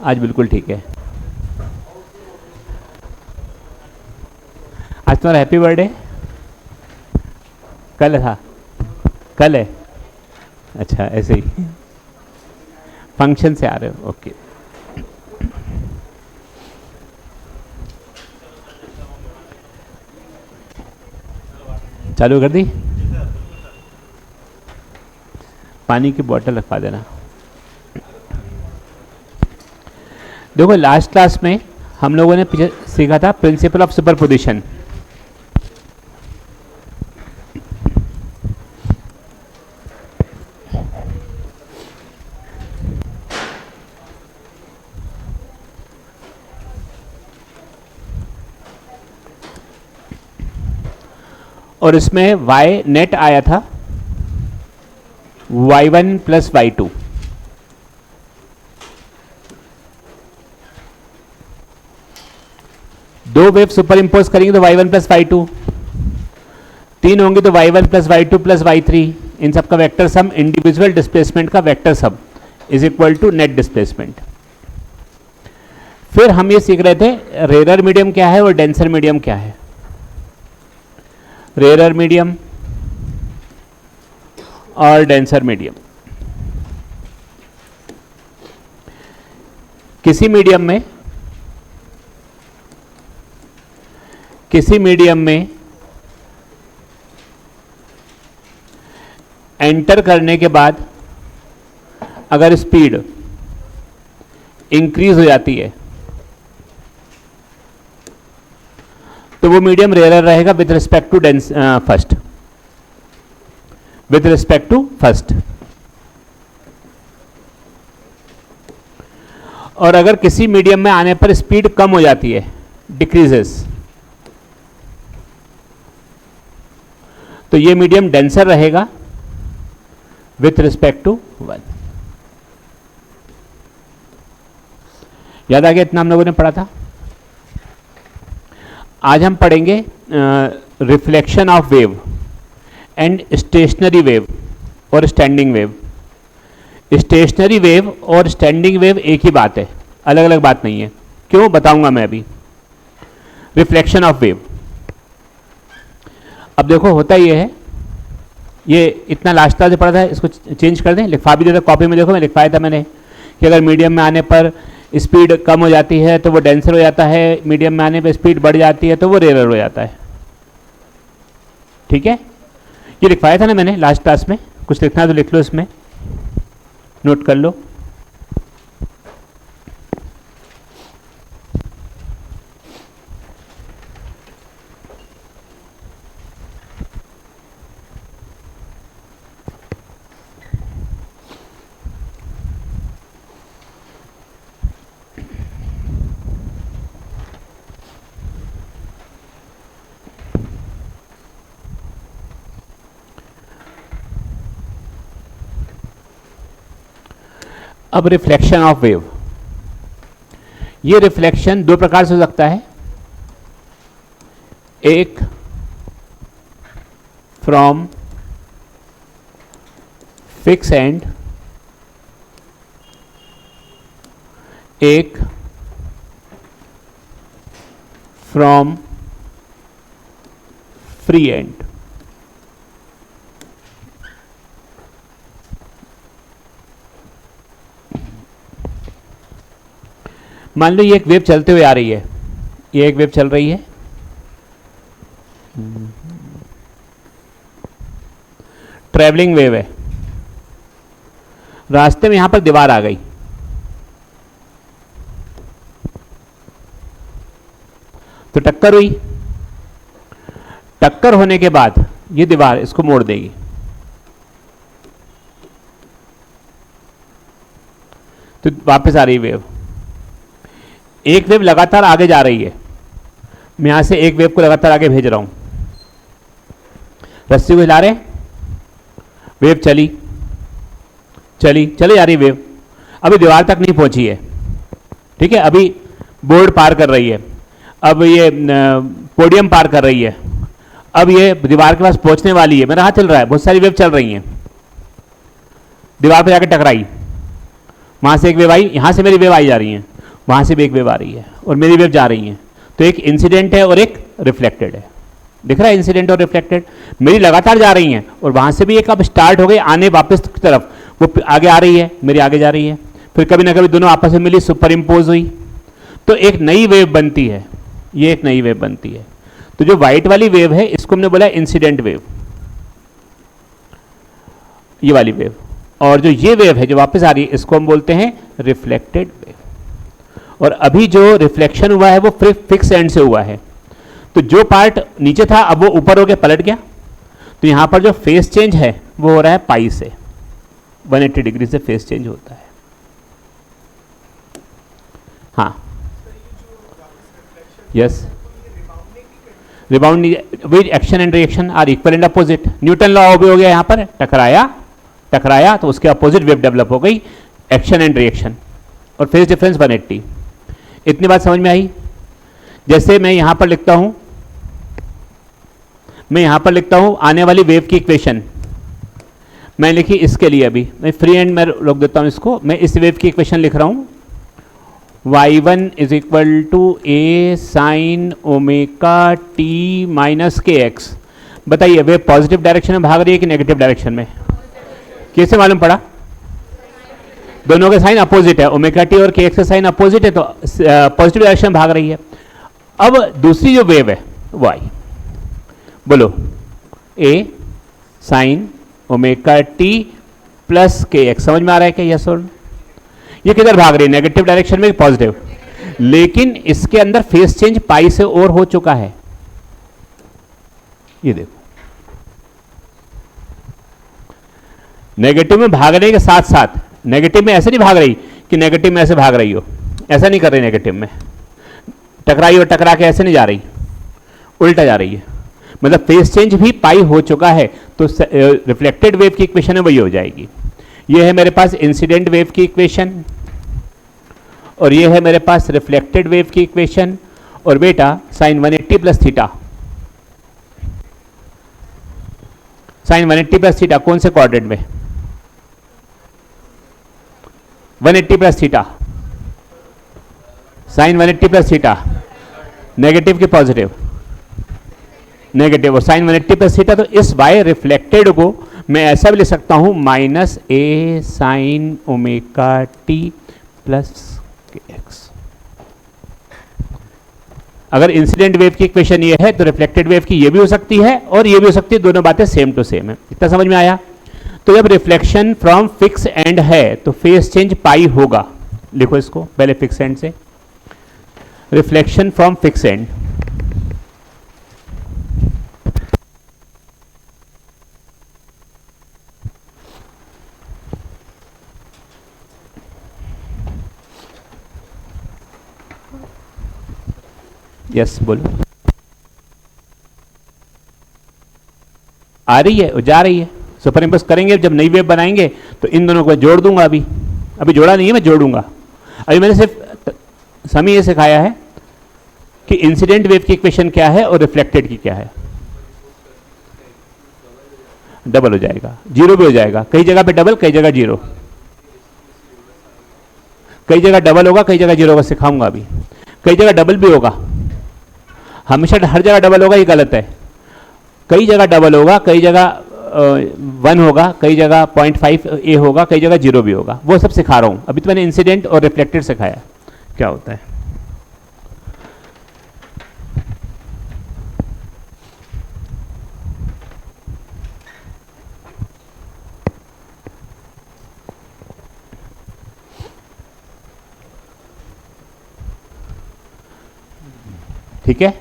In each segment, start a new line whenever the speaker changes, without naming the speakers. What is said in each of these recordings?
आज बिल्कुल ठीक है। आज तुम्हारा हैप्पी बर्थडे कल था? कल है? अच्छा, ऐसे ही फंक्शन से आ रहे हो? ओके। चालू कर दी? पानी की बोतल रखवा देना। देखो, लास्ट क्लास में हम लोगों ने सीखा था प्रिंसिपल ऑफ सुपरपोजिशन। और इसमें y नेट आया था y1 प्लस y2। दो वेव सुपर इंपोज करेंगे तो y1 प्लस y2, तीन होंगे तो y1 plus y2 plus y3। इन सब का वेक्टर सम, इंडिविजुअल डिस्प्लेसमेंट का vector sum is equal to net displacement. फिर हम ये सीख रहे थे रेयर मीडियम क्या है और डेंसर मीडियम क्या है। रेयर मीडियम और डेंसर मीडियम। किसी मीडियम में एंटर करने के बाद अगर स्पीड इंक्रीज हो जाती है तो वो मीडियम रेयर रहेगा with respect to first, with respect to first. और अगर किसी मीडियम में आने पर स्पीड कम हो जाती है, डिक्रीजेस, तो ये मीडियम डेंसर रहेगा विथ रिस्पेक्ट टू 1। याद आ गया? इतना हम लोगों ने पढ़ा था। आज हम पढ़ेंगे reflection of wave and stationary wave और स्टैंडिंग वेव। स्टेशनरी वेव और स्टैंडिंग वेव एक ही बात है, अलग अलग बात नहीं है। क्यों, बताऊंगा मैं अभी। रिफ्लेक्शन ऑफ वेव, अब देखो होता ये है, ये इतना लास्ट क्लास से पढ़ा था, इसको चेंज कर दें, लिखवा भी देता कॉपी में। देखो मैं लिखवाया था मैंने कि अगर मीडियम में आने पर स्पीड कम हो जाती है तो वो डेंसर हो जाता है, मीडियम में आने पर स्पीड बढ़ जाती है तो वो रेयर हो जाता है। ठीक है, ये लिखवाया था ना मैंने लास्ट क्लास में। कुछ लिखना है तो लिख लो, इसमें नोट कर लो। अब रिफ्लेक्शन ऑफ वेव, ये रिफ्लेक्शन दो प्रकार से हो सकता है। एक फ्रॉम फिक्स एंड, एक फ्रॉम फ्री एंड। मान लो ये एक वेव चलते हुए आ रही है, ये एक वेव चल रही है, ट्रैवलिंग वेव है। रास्ते में यहां पर दीवार आ गई, तो टक्कर हुई। टक्कर होने के बाद ये दीवार इसको मोड़ देगी, तो वापस आ रही वेव। एक वेव लगातार आगे जा रही है, मैं यहां से एक वेव को लगातार आगे भेज रहा हूं, रस्सी को हिला रहे, वेव चली चली चले जा रही वेव, अभी दीवार तक नहीं पहुंची है। ठीक है, अभी बोर्ड पार कर रही है, अब ये पोडियम पार कर रही है, अब ये दीवार के पास पहुंचने वाली है। मेरा हाथ चल रहा है, बहुत सारी वेव चल रही हैं, दीवार पर जाकर टकराई, वहां से एक वेव आई, यहां से मेरी वेव आई जा रही है, वहां से भी एक वेव आ रही है और मेरी वेव जा रही है, तो एक इंसिडेंट है और एक रिफ्लेक्टेड है। दिख रहा है इंसिडेंट और रिफ्लेक्टेड, मेरी लगातार जा रही हैं और वहां से भी एक अब स्टार्ट हो गई आने वापस की तरफ, वो आगे आ रही है, मेरी आगे जा रही है, फिर कभी ना कभी दोनों आपस में मिली, सुपर इम्पोज हुई, तो एक नई वेव बनती है, ये एक नई वेव बनती है। तो जो व्हाइट वाली वेव है इसको हमने बोला इंसिडेंट वेव, ये वाली वेव, और जो ये वेव है जो वापस आ रही है इसको हम बोलते हैं रिफ्लेक्टेड वेव। और अभी जो रिफ्लेक्शन हुआ है वो फिक्स एंड से हुआ है, तो जो पार्ट नीचे था अब वो ऊपर हो गया, पलट गया, तो यहां पर जो फेस चेंज है वो हो रहा है पाई से, 180 डिग्री से फेस चेंज होता है। हाँ, yes, rebound, with action and reaction are equal and opposite, Newton law भी हो गया यहां पर, टकराया तो उसके अपोजिट वेव डेवलप हो गई, एक्शन एंड रिएक्शन, और फेस डिफरेंस 180। इतनी बात समझ में आई? जैसे मैं यहां पर लिखता हूं आने वाली वेव की इक्वेशन, मैं लिखी इसके लिए, अभी मैं फ्री हैंड में रोक देता हूं इसको, मैं इस वेव की इक्वेशन लिख रहा हूं, y1 is equal to a sine omega t minus के एक्स। बताइए वेव पॉजिटिव डायरेक्शन में भाग रही है कि नेगेटिव डायरेक्शन में? कैसे मालूम पड़ा? दोनों के साइन अपोजिट है, ओमेगा टी और के एक्स का साइन अपोजिट है, तो पॉजिटिव डायरेक्शन में भाग रही है। अब दूसरी जो वेव है y, बोलो a sine omega T plus के एक्स, समझ में आ रहा है क्या? यस और? ये किधर भाग रही है, नेगेटिव डायरेक्शन में, पॉजिटिव, लेकिन इसके अंदर फेस चेंज पाई से और हो चुका है, ये देखो, नेगेटिव में भागने के साथ साथ, नेगेटिव में ऐसे नहीं भाग रही कि नेगेटिव में ऐसे भाग रही हो, ऐसा नहीं कर रही, नेगेटिव में टकराई और टकरा के ऐसे नहीं जा रही, उल्टा जा रही है, मतलब फेस चेंज भी पाई हो चुका है, तो रिफ्लेक्टेड वेव की इक्वेशन है वही हो जाएगी। ये है मेरे पास इंसिडेंट वेव की इक्वेशन, और ये है मेरे पास रिफ्लेक्टेड वेव की इक्वेशन, और बेटा sine 180 plus theta, sine 180 plus theta कौन से क्वाड्रेंट में? 180 plus theta, sine 180 plus theta, negative के पॉजिटिव? नेगेटिव, और साइन 180 प्लस थीटा, तो इस वाई रिफ्लेक्टेड को मैं ऐसा भी लिख सकता हूं माइनस ए साइन ओमेगा टी प्लस के एक्स। अगर इंसिडेंट वेव की इक्वेशन ये है तो रिफ्लेक्टेड वेव की ये भी हो सकती है और ये भी हो सकती है, दोनों बातें सेम टू सेम है। इतना समझ में आया? तो जब रिफ्लेक्शन फ्रॉम फिक्स एंड है तो फेस चेंज पाई होगा, लिखो इसको पहले फिक्स एंड से, reflection from fix and, yes बोलो, आ रही है और जा रही है, सुपर इम्पोज करेंगे, जब नई वेव बनाएंगे तो इन दोनों को जोड़ दूंगा, अभी जोड़ा नहीं है, मैं जोड़ूंगा। अभी मैंने सिर्फ समी ये सिखाया है कि इंसिडेंट वेव की इक्वेशन क्या है और रिफ्लेक्टेड की क्या है। डबल हो जाएगा, जीरो भी हो जाएगा, कई जगह पे डबल, कई जगह जीरो, कई जगह डबल होगा, कई जगह जीरो होगा, सिखाऊंगा अभी। कई जगह डबल भी होगा, हमेशा हर जगह डबल होगा ये गलत है, कई जगह डबल होगा, कई जगह 1 होगा, कई जगह 0.5 ए होगा, कई जगह जीरो भी होगा, वो सब सिखा रहा हूं। अभी तो मैंने इंसिडेंट और रिफ्लेक्टेड सिखाया क्या होता है। ठीक है,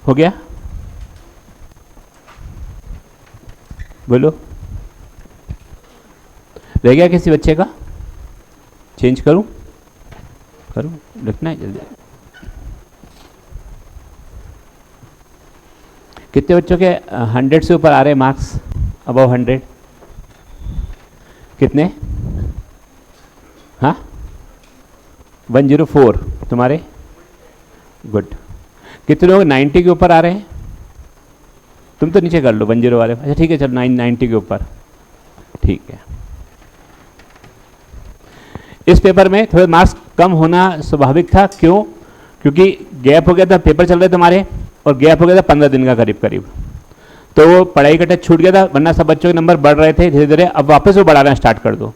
हो गया? बोलो, रह गया किसी बच्चे का? चेंज करूं? लिखना है जल्दी। कितने बच्चों के 100 से ऊपर आ रहे मार्क्स? अबव 100? कितने? हाँ, 104 तुम्हारे? गुड। कितने लोग 90 के ऊपर आ रहे हैं? तुम तो नीचे कर लो 10 वाले। अच्छा ठीक है, चलो 90 के ऊपर, ठीक है। इस पेपर में थोड़े मार्क्स कम होना स्वाभाविक था। क्यों? क्योंकि गैप हो गया था, पेपर चल रहे तुम्हारे, और गैप हो गया था 15 दिन का करीब करीब, तो वो पढ़ाई का टच छूट गया था। वरना सब बच्चों के नंबर बढ़ रहे थे धीरे धीरे। अब वापस वो बढ़ाना स्टार्ट कर दो,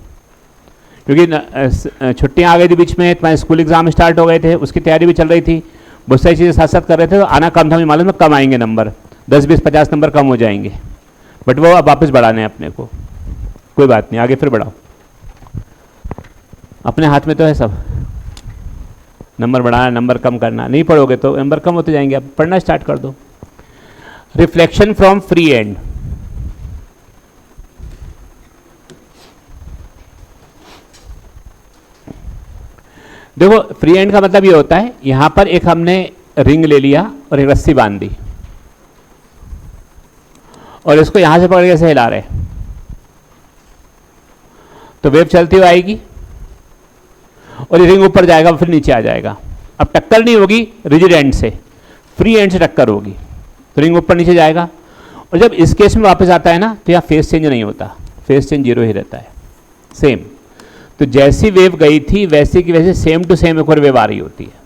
क्योंकि छुट्टियां आ गई थी बीच में, तुम्हारे स्कूल एग्जाम स्टार्ट हो गए थे, उसकी तैयारी भी चल रही थी, बहुत सारी चीज़ें साथ साथ कर रहे थे, तो आना कम था। मुझे मालूम है कम आएंगे नंबर, 10, 20, 50 नंबर कम हो जाएंगे, बट वो अब वापस बढ़ाने हैं अपने को। कोई बात नहीं, आगे फिर बढ़ाओ, अपने हाथ में तो है सब। नंबर बढ़ाना, नंबर कम करना। नहीं पढ़ोगे तो नंबर कम होते जाएंगे। अब पढ़ना स्टार्ट कर दो। Reflection from free and. देखो, फ्री एंड का मतलब ये होता है, यहां पर एक हमने रिंग ले लिया और एक रस्सी बांध दी, और इसको यहां से पकड़ के ऐसे हिला रहे, तो वेव चलती हुई आएगी और ये रिंग ऊपर जाएगा, फिर नीचे आ जाएगा। अब टक्कर नहीं होगी रिजिड एंड से, फ्री एंड से टक्कर होगी, तो रिंग ऊपर नीचे जाएगा। और जब इस केस में वापस आता है ना, तो यहाँ फेस चेंज नहीं होता, फेस चेंज 0 ही रहता है, सेम। तो जैसी वेव गई थी वैसी की वैसे सेम टू सेम एक और वेव आ रही होती है।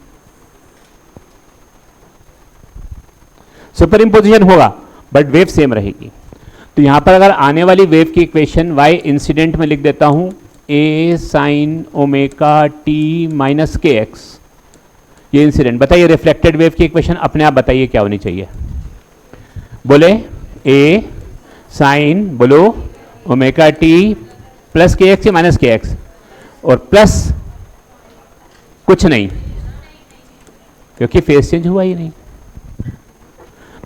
सुपर इम्पोजिशन होगा बट वेव सेम रहेगी। तो यहां पर अगर आने वाली वेव की इक्वेशन y इंसिडेंट में लिख देता हूं, a sin omega t minus के एक्स, ये इंसिडेंट। बताइए रिफ्लेक्टेड वेव की इक्वेशन अपने आप बताइए क्या होनी चाहिए? बोले a sin, बोलो ओमेगा t प्लस के एक्स या माइनस के एक्स, और प्लस कुछ नहीं, क्योंकि फेस चेंज हुआ ही नहीं।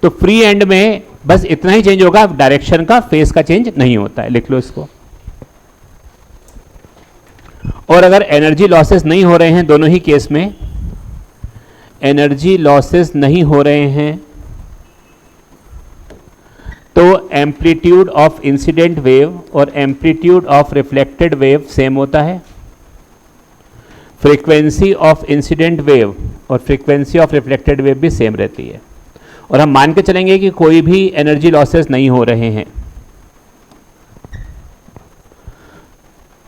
तो फ्री एंड में बस इतना ही चेंज होगा, डायरेक्शन का, फेस का चेंज नहीं होता है। लिख लो इसको। और अगर एनर्जी लॉसेस नहीं हो रहे हैं, दोनों ही केस में एनर्जी लॉसेस नहीं हो रहे हैं, तो एम्पलीट्यूड ऑफ इंसिडेंट वेव और amplitude of reflected wave same होता है। फ्रीक्वेंसी ऑफ इंसिडेंट वेव और फ्रीक्वेंसी ऑफ रिफ्लेक्टेड वेव भी सेम रहती है। और हम मान के चलेंगे कि कोई भी एनर्जी लॉसेस नहीं हो रहे हैं,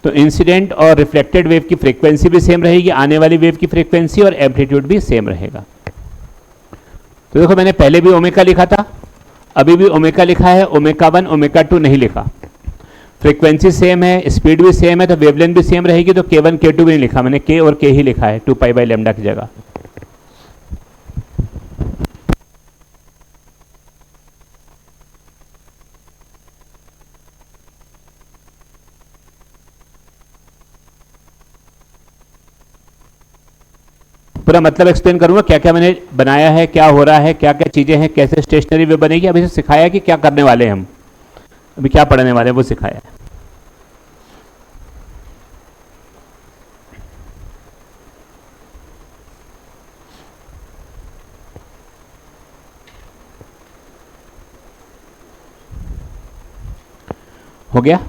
तो इंसिडेंट और रिफ्लेक्टेड वेव की फ्रीक्वेंसी भी सेम रहेगी, आने वाली वेव की फ्रीक्वेंसी और एम्पलीट्यूड भी सेम रहेगा। तो देखो, मैंने पहले भी ओमेगा लिखा था, अभी भी ओमेगा लिखा है, ओमेगा 1 ओमेगा 2 नहीं लिखा। फ्रीक्वेंसी सेम है, स्पीड भी सेम है, तो वेवलेंथ भी सेम रहेगी, तो k1 k2 भी नहीं लिखा मैंने, k और k ही लिखा है 2 पाई बाई लैम्डा की जगह। पूरा मतलब एक्सप्लेन करूंगा, क्या क्या मैंने बनाया है, क्या हो रहा है, क्या क्या चीजें हैं, कैसे स्टेशनरी वेव बनेगी। अभी से सिखाया कि क्या करने वाले हैं हम, अभी क्या पढ़ने वाले हैं वो सिखाया है। हो गया?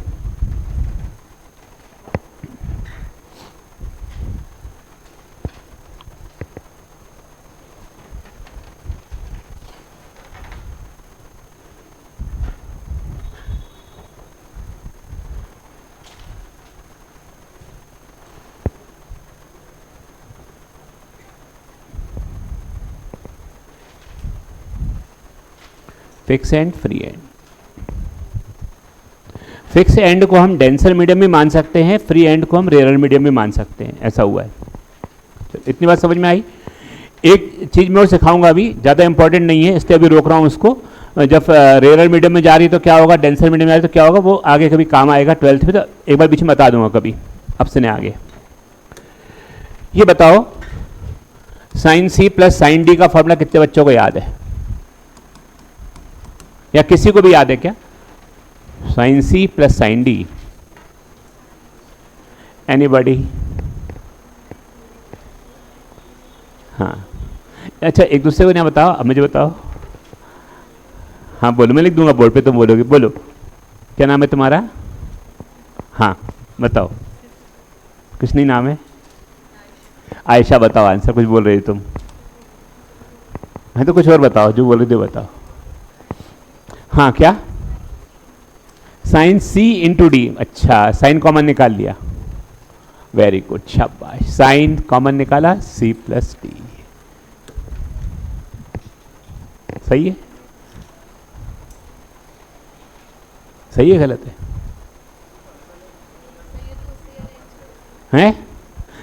Fix and free and. Fix and को हम डेंसर मीडियम में मान सकते हैं, फ्री एंड को हम रेयर मीडियम में मान सकते हैं, ऐसा हुआ है। तो इतनी बात समझ में आई। एक चीज मैं और सिखाऊंगा, अभी ज़्यादा इंपॉर्टेंट नहीं है इसलिए अभी रोक रहा हूँ उसको। जब रेयर मीडियम में जा रही तो क्या होगा, डेंसर मीडियम में जा रही तो क्या होगा, वो आगे कभी काम आएगा 12th में, तो एक बार पीछे बता दूंगा कभी, अब से ने आगे। ये बताओ, sine C plus sine D का फॉर्मूला कितने बच्चों को याद है? या किसी को भी याद है क्या? Sine C plus sine D, anybody? हाँ, अच्छा, एक दूसरे को नहीं बताओ, अब मुझे बताओ। हाँ बोलो, मैं लिख दूंगा बोर्ड पे, तुम बोलोगे। बोलो, क्या नाम है तुम्हारा? हाँ बताओ, कुछ नहीं नाम है? आयशा, बताओ आंसर, कुछ बोल रही तुम। हाँ तो कुछ और बताओ, जो बोल रही थी बताओ। हाँ क्या? साइन सी इंटू डी, अच्छा साइन कॉमन निकाल लिया, वेरी गुड, शाबाश, साइन कॉमन निकाला, सी प्लस डी, सही है? सही है गलत है? हैं?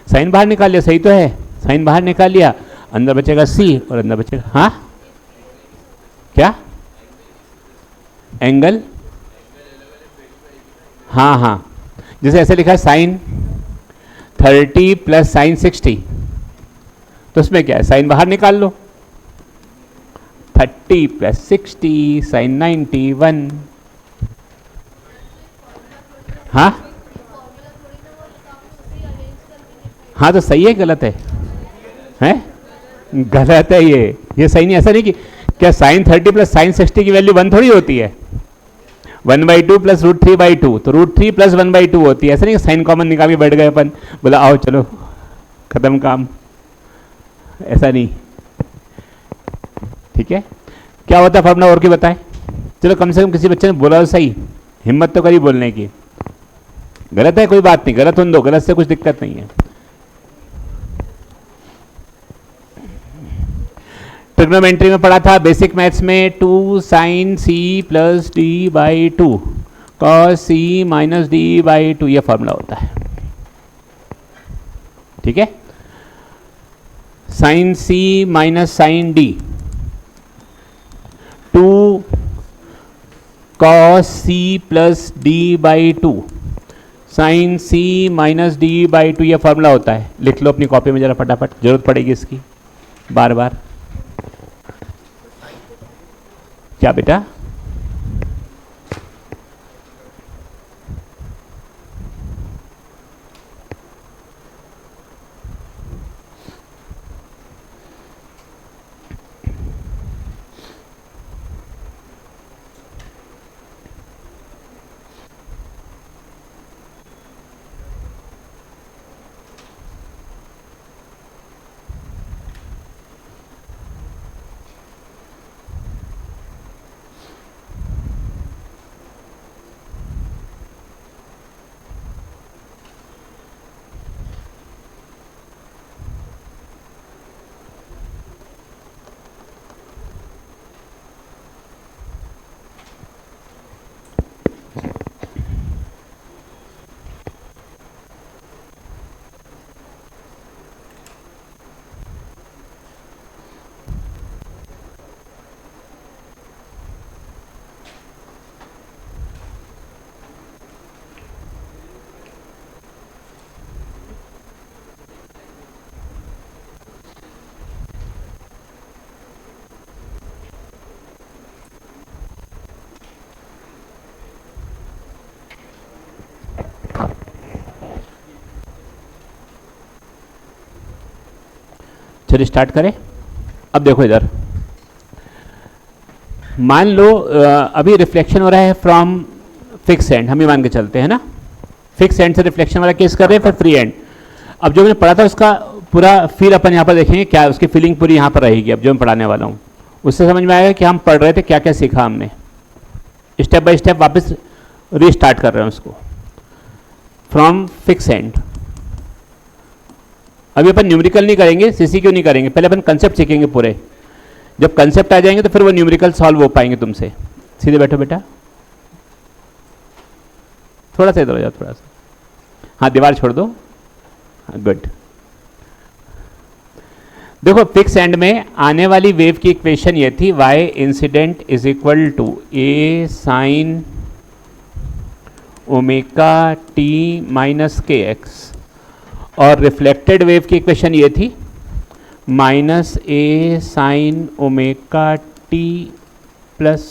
साइन बाहर निकाल लिया, सही तो है, साइन बाहर निकाल लिया, अंदर बचेगा सी और अंदर बचेगा, हाँ क्या? एंगल, हाँ हाँ, जैसे ऐसे लिखा है साइन 30 प्लस साइन 60, तो उसमें क्या है, साइन बाहर निकाल लो, 30 प्लस 60 साइन 91, हाँ हाँ, तो सही है गलत है? हैं? गलत है ये सही नहीं, ऐसा नहीं कि क्या साइन 30 प्लस साइन 60 की वैल्यू 1 थोड़ी होती है, 1/2 प्लस √3/2, तो √3 प्लस 1/2 होती है, ऐसा नहीं कि साइन कॉमन निकाल के बैठ गए अपन, बोला आओ चलो खत्म काम, ऐसा नहीं, ठीक है? क्या होता है फॉर्मूला, और की बताएं, चलो कम से कम किसी बच्चे ने बोला तो सही, हिम्मत तो करी बोलने की। गलत है कोई बात नहीं, गलत होने दो, गलत से कुछ दिक्कत नहीं है। ट्रिग्नोमेट्री में पढ़ा था बेसिक मैथ्स में, 2 sine C plus D by 2 cos C minus D by 2, ये फॉर्मूला होता है, ठीक है? Sine C minus sine D, 2 cos C plus D by 2 sine C minus D by 2, ये फॉर्मूला होता है। लिख लो अपनी कॉपी में जरा फटाफट, जरूरत पड़ेगी इसकी बार बार। क्या बेटा? चलिए स्टार्ट करें। अब देखो इधर, मान लो अभी रिफ्लेक्शन हो रहा है फ्रॉम फिक्स एंड, हम ही मान के चलते हैं ना, फिक्स एंड से रिफ्लेक्शन वाला केस कर रहे हैं, फिर फ्री एंड। अब जो मैंने पढ़ा था उसका पूरा फील अपन यहाँ पर देखेंगे, क्या उसकी फीलिंग पूरी यहाँ पर रहेगी। अब जो मैं पढ़ाने वाला हूँ उससे समझ में आएगा कि हम पढ़ रहे थे, क्या क्या सीखा हमने। स्टेप बाय स्टेप वापस रीस्टार्ट कर रहे हैं उसको, फ्रॉम फिक्स एंड। अभी अपन न्यूमेरिकल नहीं करेंगे, सीसी क्यों नहीं करेंगे, पहले अपन कंसेप्ट सीखेंगे पूरे। जब कंसेप्ट आ जाएंगे तो फिर वो न्यूमेरिकल सॉल्व हो पाएंगे तुमसे। सीधे बैठो बेटा, थोड़ा सा इधर हो जाओ, थोड़ा सा, हाँ दीवार छोड़ दो, हाँ गुड। देखो फिक्स एंड में आने वाली वेव की इक्वेशन ये थी, y incident is equal to a sine omega t minus के एक्स, और रिफ्लेक्टेड वेव की इक्वेशन ये थी minus a sine omega t plus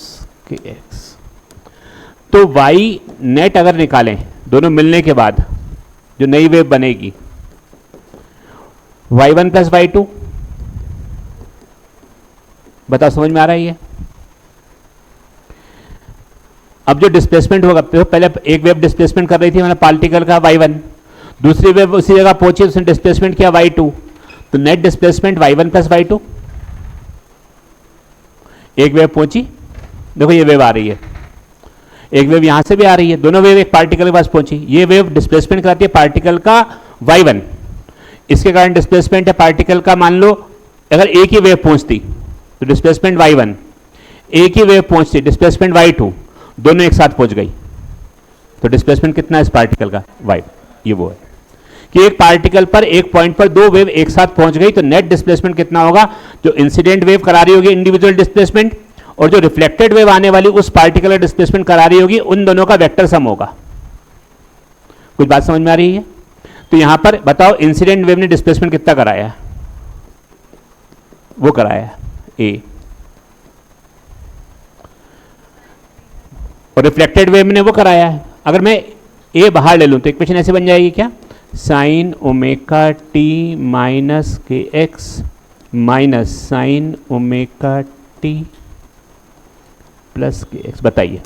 के एक्स। तो वाई नेट अगर निकालें दोनों मिलने के बाद जो नई वेव बनेगी y1 प्लस y2, बताओ समझ में आ रहा है ये? अब जो डिस्प्लेसमेंट होगा, तो पहले एक वेव डिस्प्लेसमेंट कर रही थी मैंने पार्टिकल का y1, दूसरी वेव उसी जगह पहुंची, उसने डिस्प्लेसमेंट किया y2, तो net displacement y1 plus y2। एक वेव पहुंची, देखो ये वेव आ रही है, एक वेव यहां से भी आ रही है, दोनों वेव एक पार्टिकल के पास पहुंची। ये वेव डिस्प्लेसमेंट कराती है पार्टिकल का y1, इसके कारण डिस्प्लेसमेंट है पार्टिकल का, मान लो अगर एक ही वेव पहुंचती तो डिस्प्लेसमेंट y1, एक ही वेव पहुंचती डिस्प्लेसमेंट y2, दोनों एक साथ पहुंच गई, तो डिस्प्लेसमेंट कितना है इस पार्टिकल का? y। ये वो है कि एक पार्टिकल पर एक पॉइंट पर दो वेव एक साथ पहुंच गई, तो नेट डिस्प्लेसमेंट कितना होगा? जो इंसिडेंट वेव करा रही होगी इंडिविजुअल डिस्प्लेसमेंट, और जो रिफ्लेक्टेड वेव आने वाली उस पार्टिकुलर डिस्प्लेसमेंट करा रही होगी, उन दोनों का वेक्टर सम होगा। कुछ बात समझ में आ रही है? तो यहां पर बताओ इंसिडेंट वेव ने डिस्प्लेसमेंट कितना कराया है? वो कराया ए, और रिफ्लेक्टेड वेव ने वो कराया है। अगर मैं ए बाहर ले लूं तो इक्वेशन ऐसे बन जाएगी क्या? साइन ओमेगा टी माइनस के x minus sign omega T plus के एक्स। बताइए,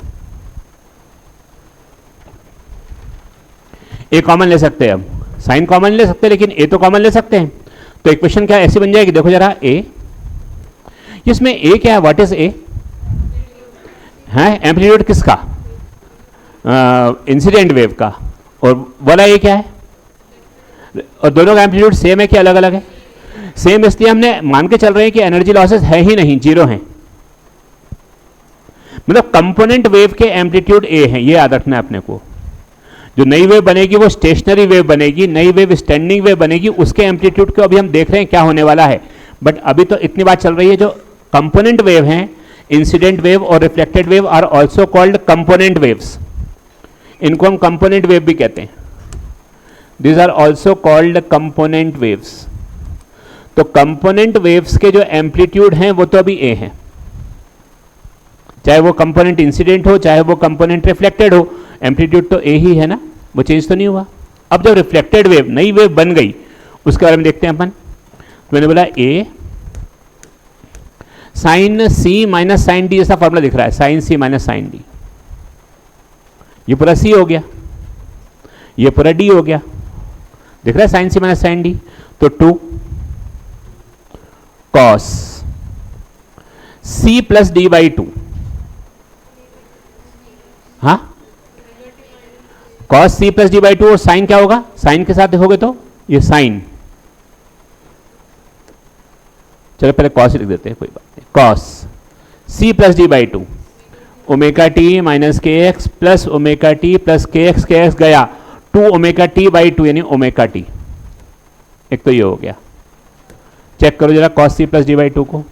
ए कॉमन ले सकते हैं, हम साइन कॉमन ले सकते हैं, लेकिन ए तो कॉमन ले सकते हैं। तो इक्वेशन क्या ऐसी बन जाएगी? देखो जरा, ए, इसमें ए क्या है? What is a? है एम्पलीट्यूड किसका? इंसिडेंट वेव का। और वाला ए क्या है? और दोनों का एम्पलीट्यूड सेम है कि अलग अलग है? सेम, इसलिए हमने मान के चल रहे हैं कि एनर्जी लॉसेस है ही नहीं, जीरो हैं। मतलब कंपोनेंट वेव के एम्पलीट्यूड ए हैं, ये याद रखना है अपने को। जो नई वेव बनेगी वो स्टेशनरी वेव बनेगी, नई वेव स्टैंडिंग वेव बनेगी, उसके एम्पलीट्यूड को अभी हम देख रहे हैं क्या होने वाला है। बट अभी तो इतनी बात चल रही है, जो कंपोनेंट वेव हैं, इंसिडेंट वेव और reflected wave are also called component waves. इनको हम कंपोनेंट वेव भी कहते हैं। These are also called component waves. तो कंपोनेंट वेव्स के जो एम्पलीट्यूड हैं वो तो अभी ए हैं, चाहे वो कंपोनेंट इंसिडेंट हो चाहे वो कंपोनेंट रिफ्लेक्टेड हो, एम्पलीट्यूड तो ए ही है ना, वो चेंज तो नहीं हुआ। अब जब रिफ्लेक्टेड वेव नई वेव बन गई, उसके बारे में देखते हैं अपन। तो मैंने बोला ए sign C minus sine D, ऐसा फॉर्मूला दिख रहा है, sine C minus sine D. ये पूरा सी हो गया, ये पूरा डी हो गया, दिख रहा है sine C minus sine D. तो 2 cos C plus D by 2, हाँ, cos C plus D by 2, और साइन क्या होगा? साइन के साथ देखोगे तो ये साइन, चलो पहले कॉस लिख देते हैं, कोई बात नहीं। Cos C plus D by 2, omega T minus के X plus omega T plus के एक्स गया 2 ओमेगा टी बाई 2 यानी ओमेगा टी। एक तो ये हो गया, चेक करो जरा cos C plus D by 2 को।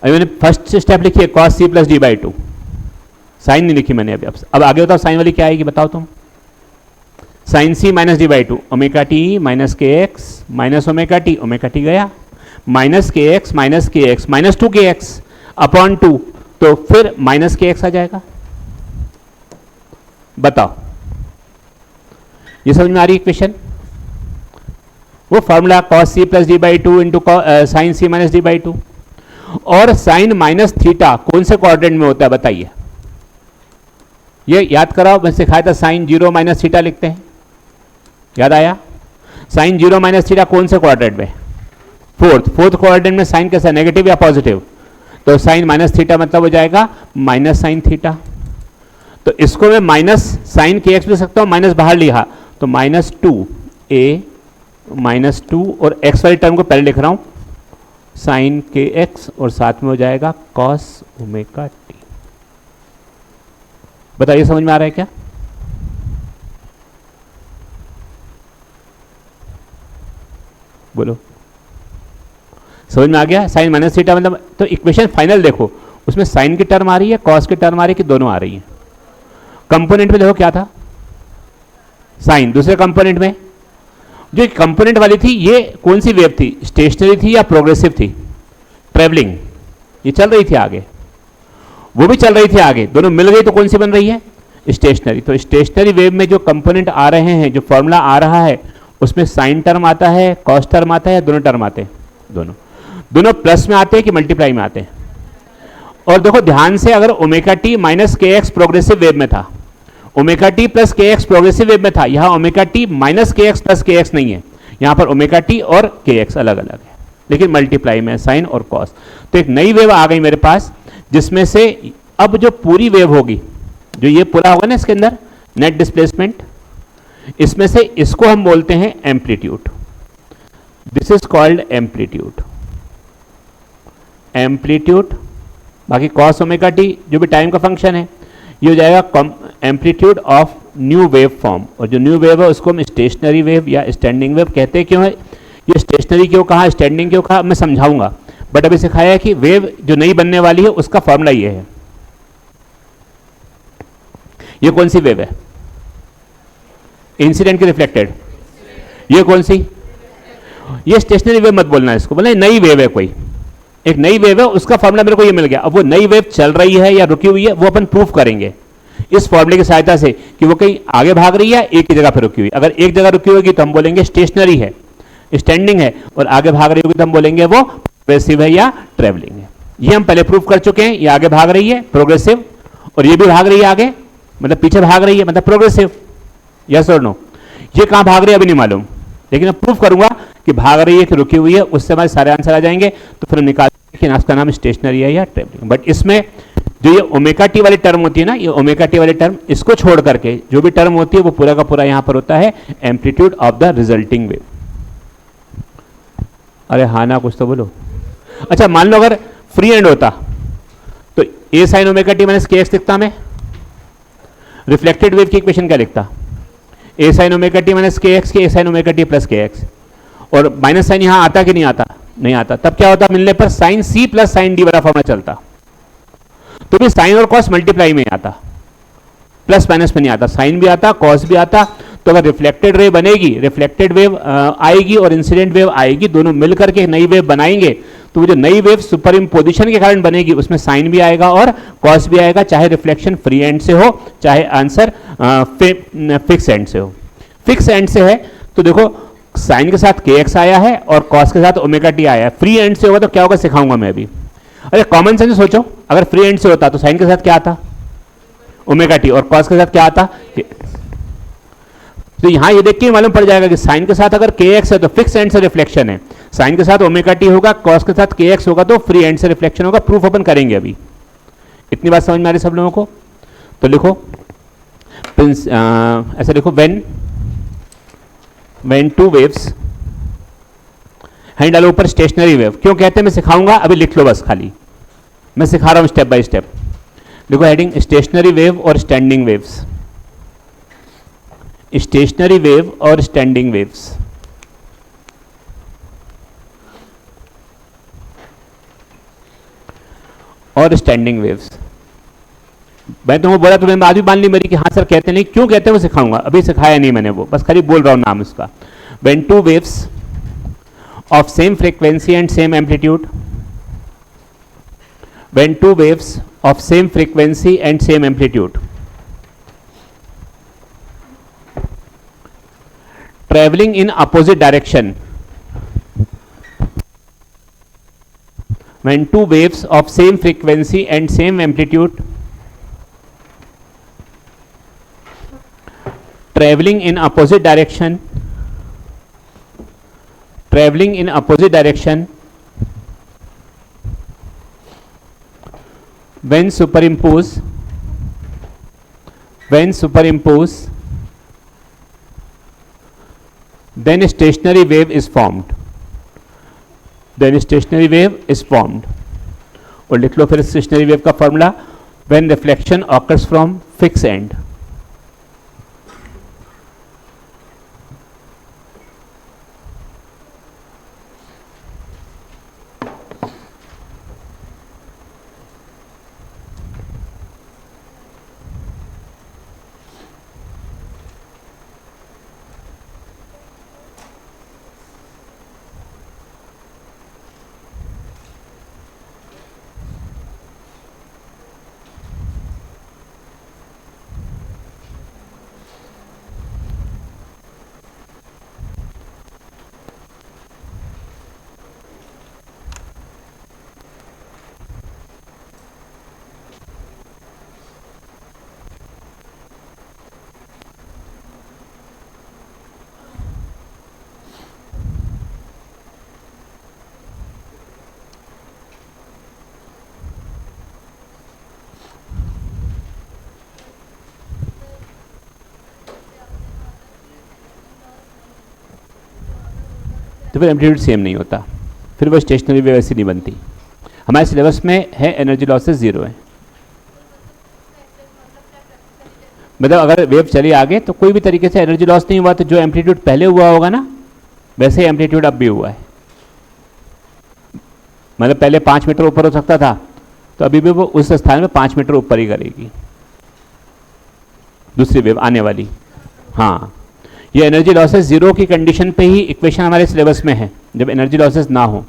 अभी मैंने फर्स्ट स्टेप लिखी है cos C plus D by 2, sine नहीं लिखी मैंने अभी। अब आगे बताओ साइन वाली क्या आएगी, बताओ तुम। Sine C minus D by 2, omega T minus के एक्स माइनस ओमेगा टी गया, माइनस के x minus 2 k x upon 2, तो फिर माइनस के एक्स आ जाएगा। बताओ, ये समझ में आ रही है इक्वेशन? वो formula cos C plus D by 2 into sine C minus D by 2। और साइन माइनस थीटा कौन से क्वाड्रेंट में होता है बताइए? ये याद कराओ, मैं सिखाया था साइन 0 माइनस थीटा लिखते हैं, याद आया? साइन 0 माइनस थीटा कौन से क्वाड्रेंट में? फोर्थ क्वाड्रेंट में। साइन कैसा, नेगेटिव या पॉजिटिव? तो साइन माइनस थीटा मतलब हो जाएगा माइनस साइन थीटा। तो इसको मैं माइनस साइन के एक्स लिख सकता हूं, माइनस बाहर लिखा तो माइनस 2 a माइनस 2, और एक्स वाली टर्म को पहले लिख रहा हूं साइन के एक्स, और साथ में हो जाएगा कॉस ओमेगा टी। बताइए समझ में आ रहा है क्या? बोलो, समझ में आ गया? साइन माइनस थीटा मतलब, तो इक्वेशन फाइनल देखो, उसमें साइन की टर्म आ रही है, कॉस की टर्म आ रही है, कि दोनों आ रही है? कंपोनेंट में देखो क्या था, साइन, दूसरे कंपोनेंट में जो कंपोनेंट वाली थी ये कौन सी वेव थी, स्टेशनरी थी या प्रोग्रेसिव थी, ट्रेवलिंग, ये चल रही थी आगे, वो भी चल रही थी आगे, दोनों मिल गई तो कौन सी बन रही है, स्टेशनरी। तो स्टेशनरी वेव में जो कंपोनेंट आ रहे हैं, जो फॉर्मूला आ रहा है, उसमें साइन टर्म आता है, कॉस टर्म आता है, दोनों टर्म आते हैं, दोनों दोनों प्लस में आते हैं कि मल्टीप्लाई में आते हैं। और देखो ध्यान से, अगर ओमेगा टी माइनस के एक्स प्रोग्रेसिव वेव में था, ओमेगा टी प्लस के एक्स प्रोग्रेसिव वेव में था, यहां ओमेगा टी माइनस के एक्स प्लस के एक्स नहीं है, यहां पर ओमेगा टी और के एक्स अलग अलग है, लेकिन मल्टीप्लाई में साइन और कॉस। तो एक नई वेव आ गई मेरे पास, जिसमें से अब जो पूरी वेव होगी, जो ये पूरा होगा ना इसके अंदर नेट डिस्प्लेसमेंट, इसमें से इसको हम बोलते हैं amplitude. This is called amplitude, amplitude. बाकी कॉस ओमेगा टी जो भी टाइम का फंक्शन है, ये हो जाएगा amplitude of new wave form. और जो न्यू वेव है उसको हम स्टेशनरी वेव या स्टैंडिंग वेव कहते हैं। क्यों है ये स्टेशनरी, क्यों कहा, स्टैंडिंग क्यों कहा, मैं समझाऊंगा, बट अभी सिखाया है कि वेव जो नई बनने वाली है उसका फॉर्मूला ये है। ये कौन सी वेव है, इंसिडेंट की रिफ्लेक्टेड, ये कौन सी, ये स्टेशनरी वेव मत बोलना, इसको बोलना नई वेव है, कोई एक नई वेव है, उसका फॉर्मूला मेरे को ये मिल गया। अब वो नई वेव चल रही है या रुकी हुई है, वो अपन प्रूफ करेंगे इस फॉर्मूले की सहायता से कि वो कहीं आगे भाग रही है, एक ही जगह पर रुकी हुई। अगर एक जगह रुकी होगी तो हम बोलेंगे स्टेशनरी है, स्टैंडिंग है, और आगे भाग रही होगी तो हम बोलेंगे वो प्रोग्रेसिव है या ट्रेवलिंग है। ये हम पहले प्रूफ कर चुके हैं, ये आगे भाग रही है प्रोग्रेसिव, और ये भी भाग रही है आगे, मतलब पीछे भाग रही है, मतलब प्रोग्रेसिव। यस और नो, ये कहां भाग रही है अभी नहीं मालूम, लेकिन मैं प्रूफ करूंगा कि भाग रही है कि रुकी हुई है, उससे हमारे सारे आंसर आ जाएंगे। तो फिर हम निकाल कि इसका नाम स्टेशनरी है या ट्रेवलिंग। बट इसमें जो ये ओमेगा टी वाली टर्म होती है ना, ये ओमेगा टी वाली टर्म, इसको छोड़ करके जो भी टर्म होती है वो पूरा का पूरा यहां पर होता है amplitude of the resulting wave. अरे हाँ ना, कुछ तो बोलो। अच्छा, मान लो अगर फ्री एंड होता तो ए साइन ओमेगा टी माइनस के एक्स लिखता मैं, रिफ्लेक्टेड वेव की इक्वेशन क्या लिखता, ए साइन ओमेगा टी माइनस के एक्स के ए साइन ओमेगा टी प्लस के एक्स, और माइनस साइन यहां आता कि नहीं आता, नहीं आता। तब क्या होता, मिलने पर sine C plus sine D वाला फॉर्मूला चलता, तो भी साइन और कॉस मल्टीप्लाई में आता, प्लस माइनस में नहीं आता, साइन भी आता कॉस भी आता। तो अगर रिफ्लेक्टेड रे बनेगी, रिफ्लेक्टेड वेव आएगी और इंसिडेंट वेव आएगी, दोनों मिलकर के नई वेव बनाएंगे, तो वो जो नई वेव सुपर इम्पोजिशन के कारण बनेगी, उसमें साइन भी आएगा और कॉस भी आएगा, चाहे रिफ्लेक्शन फ्री एंड से हो, चाहे आंसर फिक्स एंड से हो। फिक्स एंड से है तो देखो साइन के साथ के एक्स आया है और कॉस के साथ ओमेगा टी आया है। फ्री एंड से होगा तो क्या होगा सिखाऊंगा मैं अभी। अरे कॉमन सेंस सोचो, अगर फ्री एंड से होता तो साइन के साथ क्या आता, ओमेगा टी, और कॉस के साथ क्या आता। तो यहां ये देख के मालूम पड़ जाएगा कि साइन के साथ अगर के एक्स है तो फिक्स एंड से रिफ्लेक्शन है, साइन के साथ ओमेगा टी होगा, कॉस के साथ के एक्स होगा तो फ्री एंड से रिफ्लेक्शन होगा। प्रूफ अपन करेंगे अभी। इतनी बात समझ में आ रही सब लोगों को। तो लिखो ऐसा लिखो, when two waves, हैंड डालो ऊपर स्टेशनरी वेव। क्यों कहते हैं मैं सिखाऊंगा, अभी लिख लो बस, खाली मैं सिखा रहा हूं स्टेप बाय स्टेप। देखो हेडिंग स्टेशनरी वेव और स्टैंडिंग वेव्स, स्टेशनरी वेव और स्टैंडिंग वेव्स। और स्टैंडिंग वेव्स, मैं तुमको बोला, तुम्हें बात भी मान ली मेरी कि हाँ सर कहते नहीं, क्यों कहते हैं वो सिखाऊंगा, अभी सिखाया नहीं मैंने, वो बस खाली बोल रहा हूं नाम उसका। when two waves of same frequency and same amplitude, when two waves of same frequency and same amplitude traveling in opposite direction, when two waves of same frequency and same amplitude traveling in opposite direction, traveling in opposite direction, when superimpose, then stationary wave is formed, then stationary wave is formed। और लिख लो फिर stationary wave का formula, when reflection occurs from fixed end, तो फिर amplitude same नहीं होता, फिर वो स्टेशनरी वेव ऐसी नहीं बनती। हमारे सिलेबस में है एनर्जी लॉसेस 0 है। मतलब अगर वेव चली आगे तो कोई भी तरीके से एनर्जी लॉस नहीं हुआ, तो जो एम्पलीट्यूड पहले हुआ होगा ना वैसे ही एम्पलीट्यूड अब भी हुआ है। मतलब पहले 5 मीटर ऊपर हो सकता था, तो अभी भी वो उस स्थान में 5 मीटर ऊपर ही करेगी दूसरी वेव आने वाली। हाँ, ये एनर्जी लॉसेस 0 की कंडीशन पे ही इक्वेशन हमारे सिलेबस में है, जब एनर्जी लॉसेस ना हो।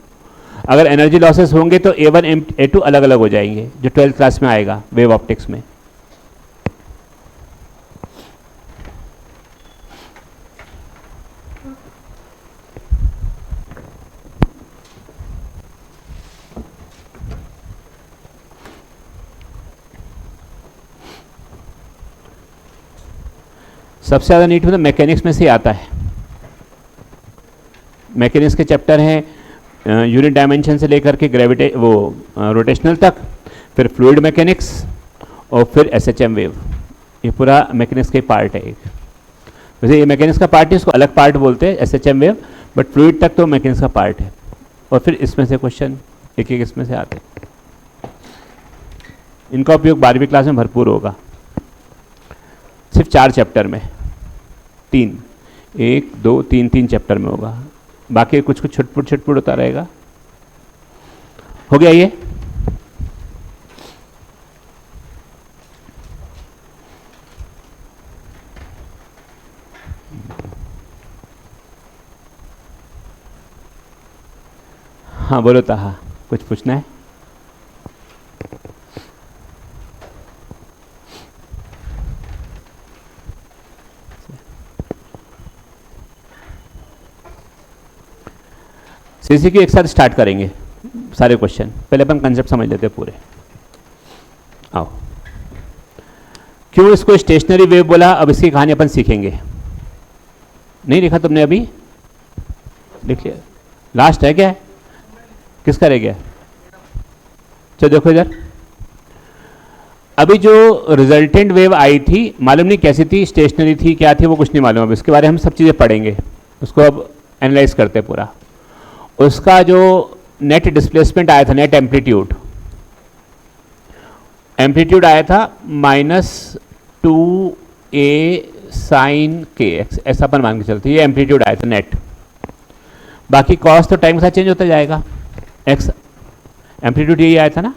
अगर एनर्जी लॉसेस होंगे तो A1 A2 अलग अलग हो जाएंगे, जो 12th क्लास में आएगा वेव ऑप्टिक्स में। सबसे ज़्यादा नीट मतलब मैकेनिक्स में से आता है। मैकेनिक्स के चैप्टर हैं यूनिट डायमेंशन से लेकर के रोटेशनल तक, फिर फ्लूइड मैकेनिक्स और फिर एसएचएम वेव। ये पूरा मैकेनिक्स का पार्ट है एक। वैसे ये मैकेनिक्स का पार्ट है, इसको अलग पार्ट बोलते हैं एसएचएम वेव, बट फ्लूइड तक तो मैकेनिक्स का पार्ट है। और फिर इसमें से क्वेश्चन एक एक इसमें से आते हैं। इनका उपयोग 12वीं क्लास में भरपूर होगा, सिर्फ 4 चैप्टर में, 1 2 3 चैप्टर में होगा, बाकी कुछ कुछ छुटपुट होता रहेगा। हो गया ये? हाँ बोलो ताहा, कुछ पूछना है? सीसी की एक साथ स्टार्ट करेंगे सारे क्वेश्चन। पहले अपन कंसेप्ट समझ लेते हैं पूरे। आओ, क्यों इसको स्टेशनरी वेव बोला, अब इसकी कहानी अपन सीखेंगे। नहीं लिखा तुमने अभी? लिख लिया? लास्ट है क्या? किसका रह गया? चलो देखो इधर, अभी जो रिजल्टेंट वेव आई थी मालूम नहीं कैसी थी, स्टेशनरी थी, क्या थी, वो कुछ नहीं मालूम। अब इसके बारे में हम सब चीज़ें पढ़ेंगे, उसको अब एनालाइज करते हैं पूरा। उसका जो नेट डिस्प्लेसमेंट आया था, नेट एम्पलीट्यूड आया था -2a sin kx, ऐसा अपन मान के चलते। ये एम्पलीट्यूड आया था नेट। बाकी कॉस तो टाइम के साथ चेंज होता जाएगा, एक्स एम्पलीट्यूड यही आया था ना,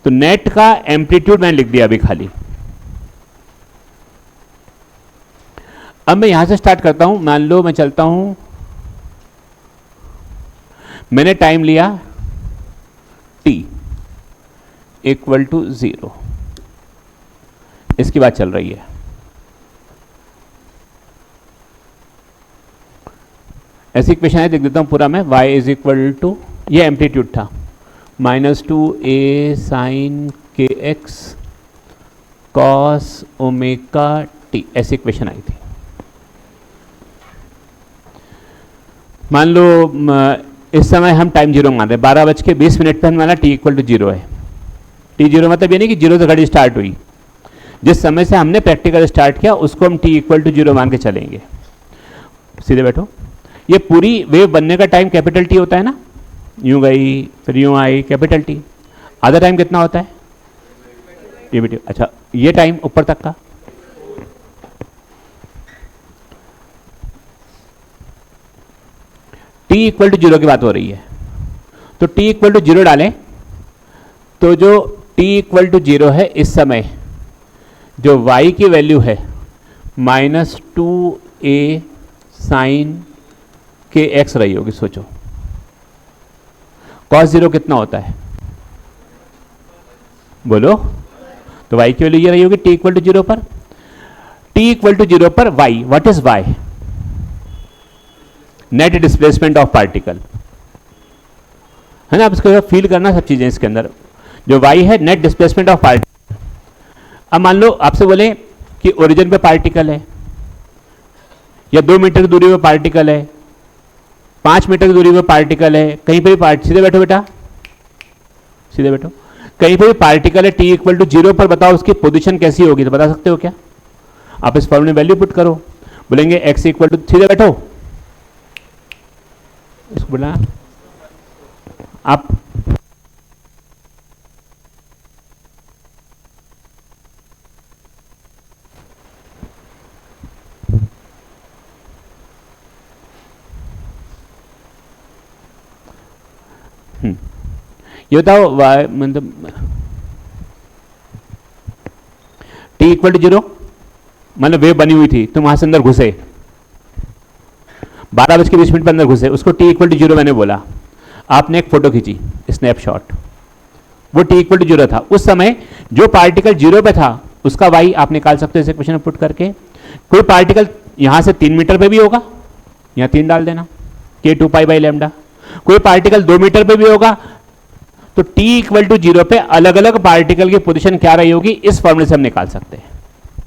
तो नेट का एम्पलीट्यूड मैंने लिख दिया अभी खाली। अब मैं यहां से स्टार्ट करता हूं। मान लो मैं चलता हूं, मैंने टाइम लिया t = 0, इसकी बात चल रही है। ऐसी इक्वेशन है, देख देता हूं पूरा मैं। y = ये एम्पलीट्यूड था -2a sin kx cos ωt, ऐसी इक्वेशन आई थी। मान लो इस समय हम टाइम 0 मान रहे हैं, 12:20 पे हमारा t = 0 है। t 0 मतलब ये नहीं कि 0 से घड़ी स्टार्ट हुई, जिस समय से हमने प्रैक्टिकल स्टार्ट किया उसको हम t = 0 मान के चलेंगे। सीधे बैठो। ये पूरी वेव बनने का टाइम कैपिटल T होता है ना, यूं गई फिर यूं आई, कैपिटल T। आधा टाइम कितना होता है? ये अच्छा, ये टाइम ऊपर तक का t = 0 की बात हो रही है, तो t = 0 डालें तो जो t = 0 है इस समय, जो y की वैल्यू है -2a sin kx रही होगी। सोचो cos 0 कितना होता है, बोलो। तो y की वैल्यू ये रही होगी t = 0 पर। t = 0 पर y, what is y? Net displacement of particle है ना। आप इसको फील करना, सब चीजें इसके अंदर। जो y है नेट डिस्प्लेसमेंट ऑफ पार्टिकल। अब मान लो आपसे बोले कि ओरिजिन पे पार्टिकल है, या 2 मीटर की दूरी पे पार्टिकल है, 5 मीटर की दूरी पे पार्टिकल है, कहीं पे भी सीधे बैठो बेटा, सीधे बैठो। कहीं पे भी पार्टिकल है t = 0 पर, बताओ उसकी पोजीशन कैसी होगी? तो बता सकते हो क्या? आप इस फॉर्मूले में वैल्यू पुट करो, बोलेंगे x = सीधे बैठो, इसको बोला आप ये बताओ मतलब टी इक्वल टू जीरो, मतलब वेव बनी हुई थी, तुम वहां से अंदर घुसे 12:20 पर अंदर घुसे, उसको टी इक्वल टू जीरो मैंने बोला, आपने एक फोटो खींची स्नैपशॉट, वो टी इक्वल टू जीरो था। उस समय जो पार्टिकल जीरो पे था उसका वाई आप निकाल सकते हो इस इक्वेशन में पुट करके। कोई पार्टिकल यहां से 3 मीटर पे भी होगा, यहां 3 डाल देना, के 2 पाई बाई लैम्डा। कोई पार्टिकल 2 मीटर पे भी होगा, तो t इक्वल टू जीरो पे अलग अलग पार्टिकल की पोजीशन क्या रही होगी इस फॉर्मूले से हम निकाल सकते हैं।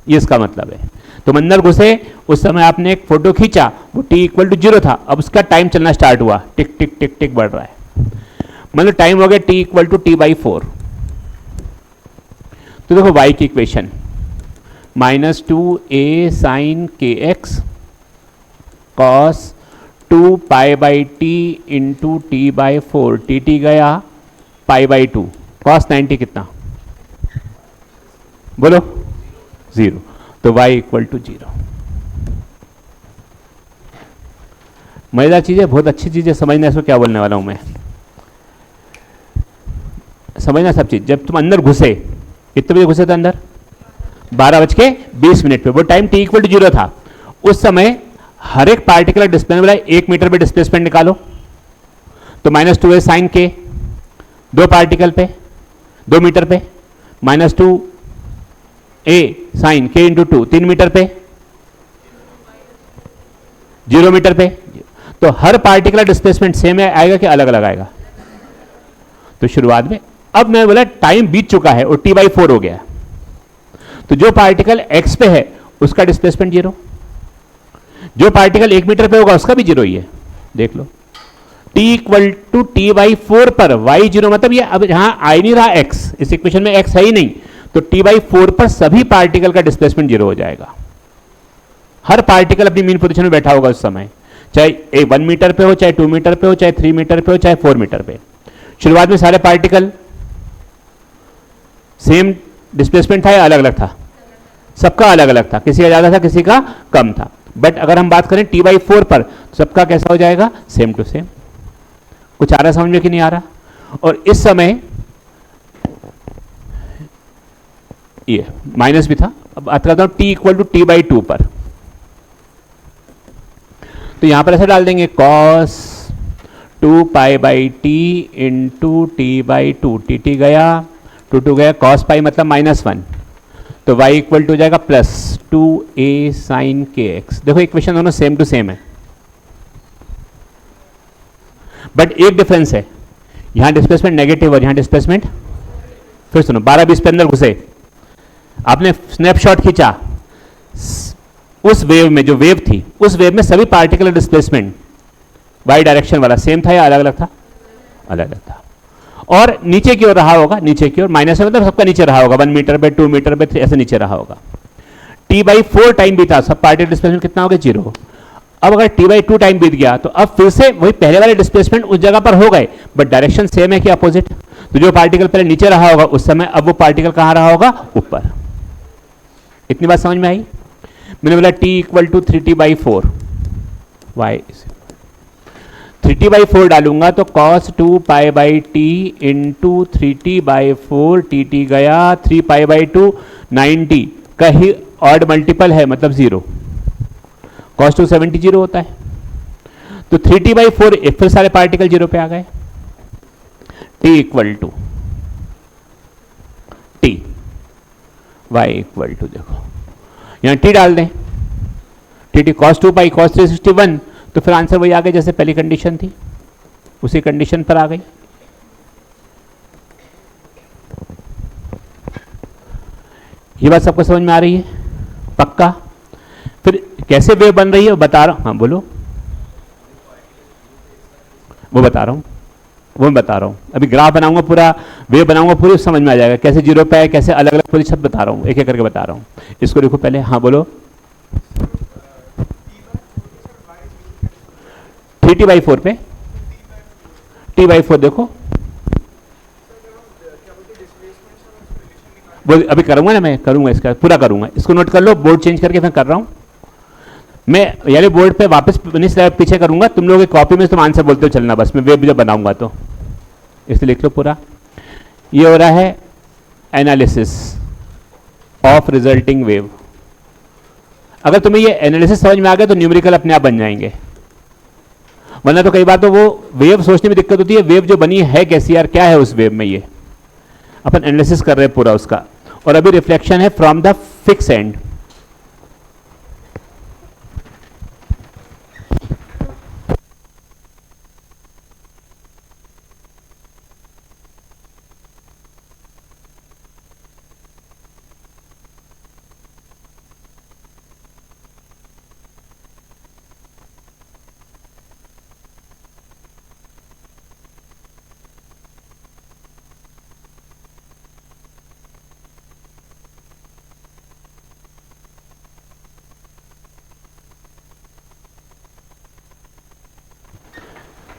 ये इसका मतलब है। तुम अंदर घुसे, उस समय आपने एक फोटो खींचा, वो t इक्वल टू जीरो था, अब उसका टाइम चलना स्टार्ट हुआ, टिक टिक टिक टिक बढ़ रहा है, मतलब टाइम हो गया t इक्वल टू t/4। तो देखो y की equation -2a sin kx cos 2 π/t into t/4, T गया π/2, cos 90 कितना बोलो 0, तो y इक्वल टू 0। मजेदार चीज है, बहुत अच्छी चीज है, समझना इसको क्या बोलने वाला हूं मैं, समझना सब चीज। जब तुम अंदर घुसे, कितने बजे घुसे थे अंदर? 12:20 पे, वो टाइम t इक्वल टू 0 था। उस समय हर एक पार्टिकुलर डिस्प्लेसमेंट वाला 1 मीटर पे डिस्प्लेसमेंट निकालो, तो -2a sin k, दो पार्टिकल पे 2 मीटर पे, -2a sin k into 2 3 metre पे, 0 मीटर पे। तो हर पार्टिकुलर डिस्प्लेसमेंट सेम आएगा कि अलग अलग आएगा? तो शुरुआत में, अब मैं बोला टाइम बीत चुका है और t/4 हो गया, तो जो पार्टिकल x पे है उसका डिस्प्लेसमेंट 0, जो पार्टिकल 1 मीटर पे होगा उसका भी 0 ही है। देख लो t इक्वल टू t/4 पर y 0, मतलब ये अब यहां आ नहीं रहा x, इस इक्वेशन में x है ही नहीं, तो t/4 पर सभी पार्टिकल का डिस्प्लेसमेंट 0 हो जाएगा। हर पार्टिकल अपनी मीन पोजीशन में बैठा होगा उस समय, चाहे 1 मीटर पे हो, चाहे 2 मीटर पे हो, चाहे 3 मीटर पे हो, चाहे 4 मीटर पे। शुरुआत में सारे पार्टिकल सेम डिस्प्लेसमेंट था या अलग अलग था? सबका अलग अलग था, किसी का ज्यादा था, किसी का कम था। बट अगर हम बात करें t/4 पर, तो सबका कैसा हो जाएगा? Same to same. कुछ आ रहा समझ में कि नहीं आ रहा? और इस समय ये माइनस भी था, अब बात करता हूं t इक्वल टू t/2 पर, तो यहां पर ऐसे डाल देंगे cos 2 π/t into t/2, T गया 2 गया, cos पाई मतलब -1, तो y इक्वल टू हो जाएगा +2a sin kx। देखो इक्वेशन दोनों सेम टू सेम है, बट एक डिफरेंस है, यहां डिस्प्लेसमेंट नेगेटिव और यहां डिस्प्लेसमेंट, फिर सुनो 12:20 पे अंदर घुसे, आपने स्नैपशॉट खींचा, उस वेव में जो वेव थी, उस वेव में सभी पार्टिकुलर डिस्प्लेसमेंट वाई डायरेक्शन वाला सेम था या अलग अलग था? अलग अलग था। और नीचे की ओर रहा होगा, नीचे की ओर माइनस है मतलब सबका नीचे रहा होगा, 1 मीटर पे, 2 मीटर पे, 3 ऐसे नीचे रहा होगा। t/4 टाइम भी था, सब पार्टिकुलर डिस्प्लेसमेंट कितना हो गया? 0। अब अगर t/2 टाइम बीत गया, तो अब फिर से वही पहले वाले डिस्प्लेसमेंट उस जगह पर हो गए, बट डायरेक्शन सेम है कि अपोजिट? तो जो पार्टिकल पहले नीचे रहा होगा उस समय, अब वो पार्टिकल कहां रहा होगा? ऊपर। इतनी बात समझ में आई? मैंने बोला t equal to 3t/4, y 3t/4 डालूंगा तो cos 2 π/t into 3t/4, T गया 3 π/2, 90 का ही ऑड मल्टीपल है, मतलब 0, cos 2 70 0 होता है, तो 3t/4 फिर सारे पार्टिकल 0 पे आ गए। t equal to t, y equal to, देखो यहां t डाल दें, टी cos 2 पाई cos 361, तो फिर आंसर वही आ गया जैसे पहली कंडीशन थी, उसी कंडीशन पर आ गई। ये बात सबको समझ में आ रही है? पक्का? फिर कैसे वेव बन रही है बता रहा हूं, हाँ बोलो, वो बता रहा हूं, वो मैं बता रहा हूं, अभी ग्राफ बनाऊंगा पूरा, वेव बनाऊंगा पूरी, समझ में आ जाएगा कैसे 0 पे है, कैसे अलग अलग पूरी, सब बता रहा हूं, एक एक करके बता रहा हूं। इसको देखो पहले, हाँ बोलो। 3t/4 पे T/4 देखो, वो अभी करूंगा ना, मैं करूंगा, इसका पूरा करूंगा, इसको नोट कर लो, बोर्ड चेंज करके मैं कर रहा हूं मैं, यानी बोर्ड पे वापस नहीं स्लाइड पीछे करूंगा, तुम लोगों की कॉपी में तुम आंसर बोलते हो चलना, बस मैं वेब जब बनाऊंगा तो इसलिए लिख लो पूरा। ये हो रहा है एनालिसिस ऑफ रिजल्टिंग वेव। अगर तुम्हें ये एनालिसिस समझ में आ गया तो न्यूमेरिकल अपने आप बन जाएंगे, वरना तो कई बार तो वो वेव सोचने में दिक्कत होती है, वेव जो बनी है कैसी यार, क्या है उस वेव में, ये अपन एनालिसिस कर रहे हैं पूरा उसका। और अभी रिफ्लेक्शन है फ्रॉम द फिक्स एंड।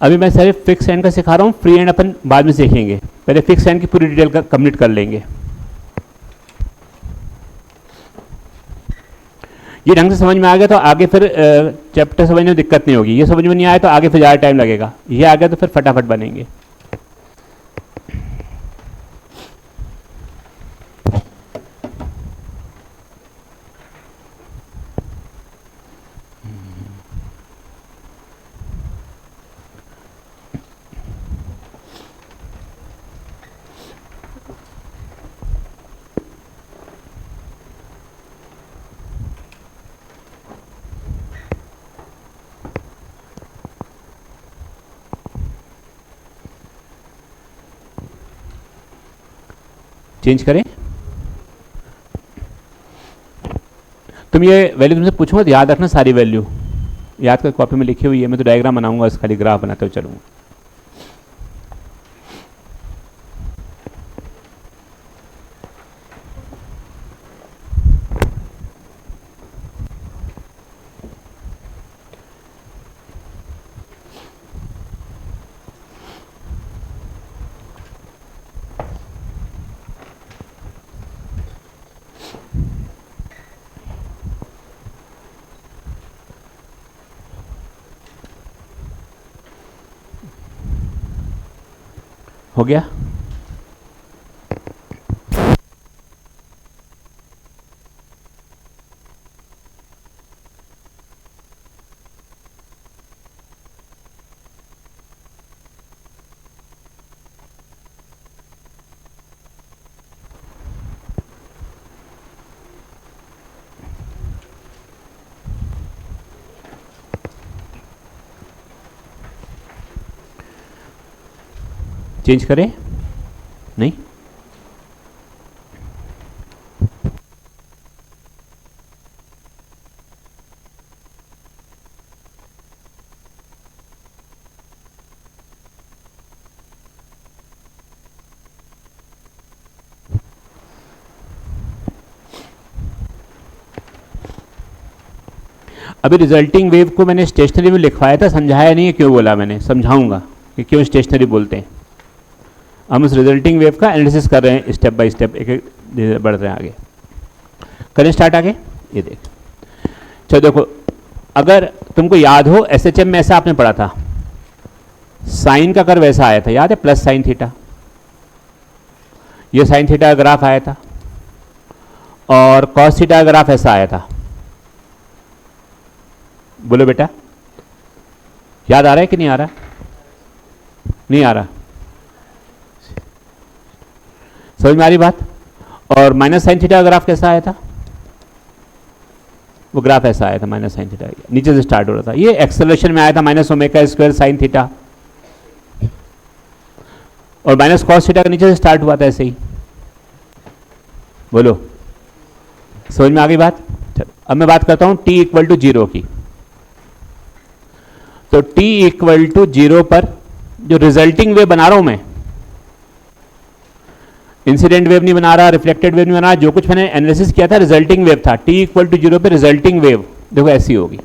अभी मैं सिर्फ फिक्स एंड का सिखा रहा हूँ, फ्री एंड अपन बाद में सीखेंगे, पहले फिक्स एंड की पूरी डिटेल का कंप्लीट कर लेंगे। ये ढंग से समझ में आ गया तो आगे फिर चैप्टर समझने में दिक्कत नहीं होगी, ये समझ में नहीं आया तो आगे फिर ज़्यादा टाइम लगेगा, ये आ गया तो फिर फटाफट बनेंगे। चेंज करें, तुम ये वैल्यू तुमसे पूछूंगा तो याद रखना, सारी वैल्यू याद कर, कॉपी में लिखी हुई है, मैं तो डायग्राम बनाऊंगा, इस खाली ग्राफ बनाते हुए चलूंगा। हो गया, चेंज करें, नहीं अभी रिजल्टिंग वेव को मैंने स्टेशनरी में लिखवाया था, समझाया नहीं है, क्यों बोला मैंने, समझाऊंगा कि क्यों स्टेशनरी बोलते हैं। हम उस रिजल्टिंग वेव का एनालिसिस कर रहे हैं, स्टेप बाय स्टेप एक एक बढ़ रहे हैं आगे। करें स्टार्ट आगे, ये देख, चलो देखो, अगर तुमको याद हो एसएचएम में ऐसा आपने पढ़ा था, साइन का कर्व ऐसा आया था, याद है, प्लस साइन थीटा, ये साइन थीटा का ग्राफ आया था, और कॉस थीटा का ग्राफ ऐसा आया था। बोलो बेटा, याद आ रहा है कि नहीं आ रहा? नहीं आ रहा, समझ में आ रही बात? और माइनस साइन थीटा का ग्राफ कैसा आया था? वो ग्राफ ऐसा आया था, माइनस साइन थीटा, नीचे से स्टार्ट हो रहा था, ये एक्सेलरेशन में आया था, minus omega square sine theta, और माइनस कॉस थीटा का नीचे से स्टार्ट हुआ था ऐसे ही। बोलो, समझ में आ गई बात? चलो अब मैं बात करता हूं t इक्वल टू 0 की। तो t इक्वल टू 0 पर जो रिजल्टिंग वेव बना रहा हूं मैं, इंसिडेंट वेव नहीं बना रहा, रिफ्लेक्टेड वेव नहीं बना रहा, जो कुछ मैंने एनालिसिस किया था रिजल्टिंग वेव था, t इक्वल टू 0 पे रिजल्टिंग वेव देखो ऐसी होगी।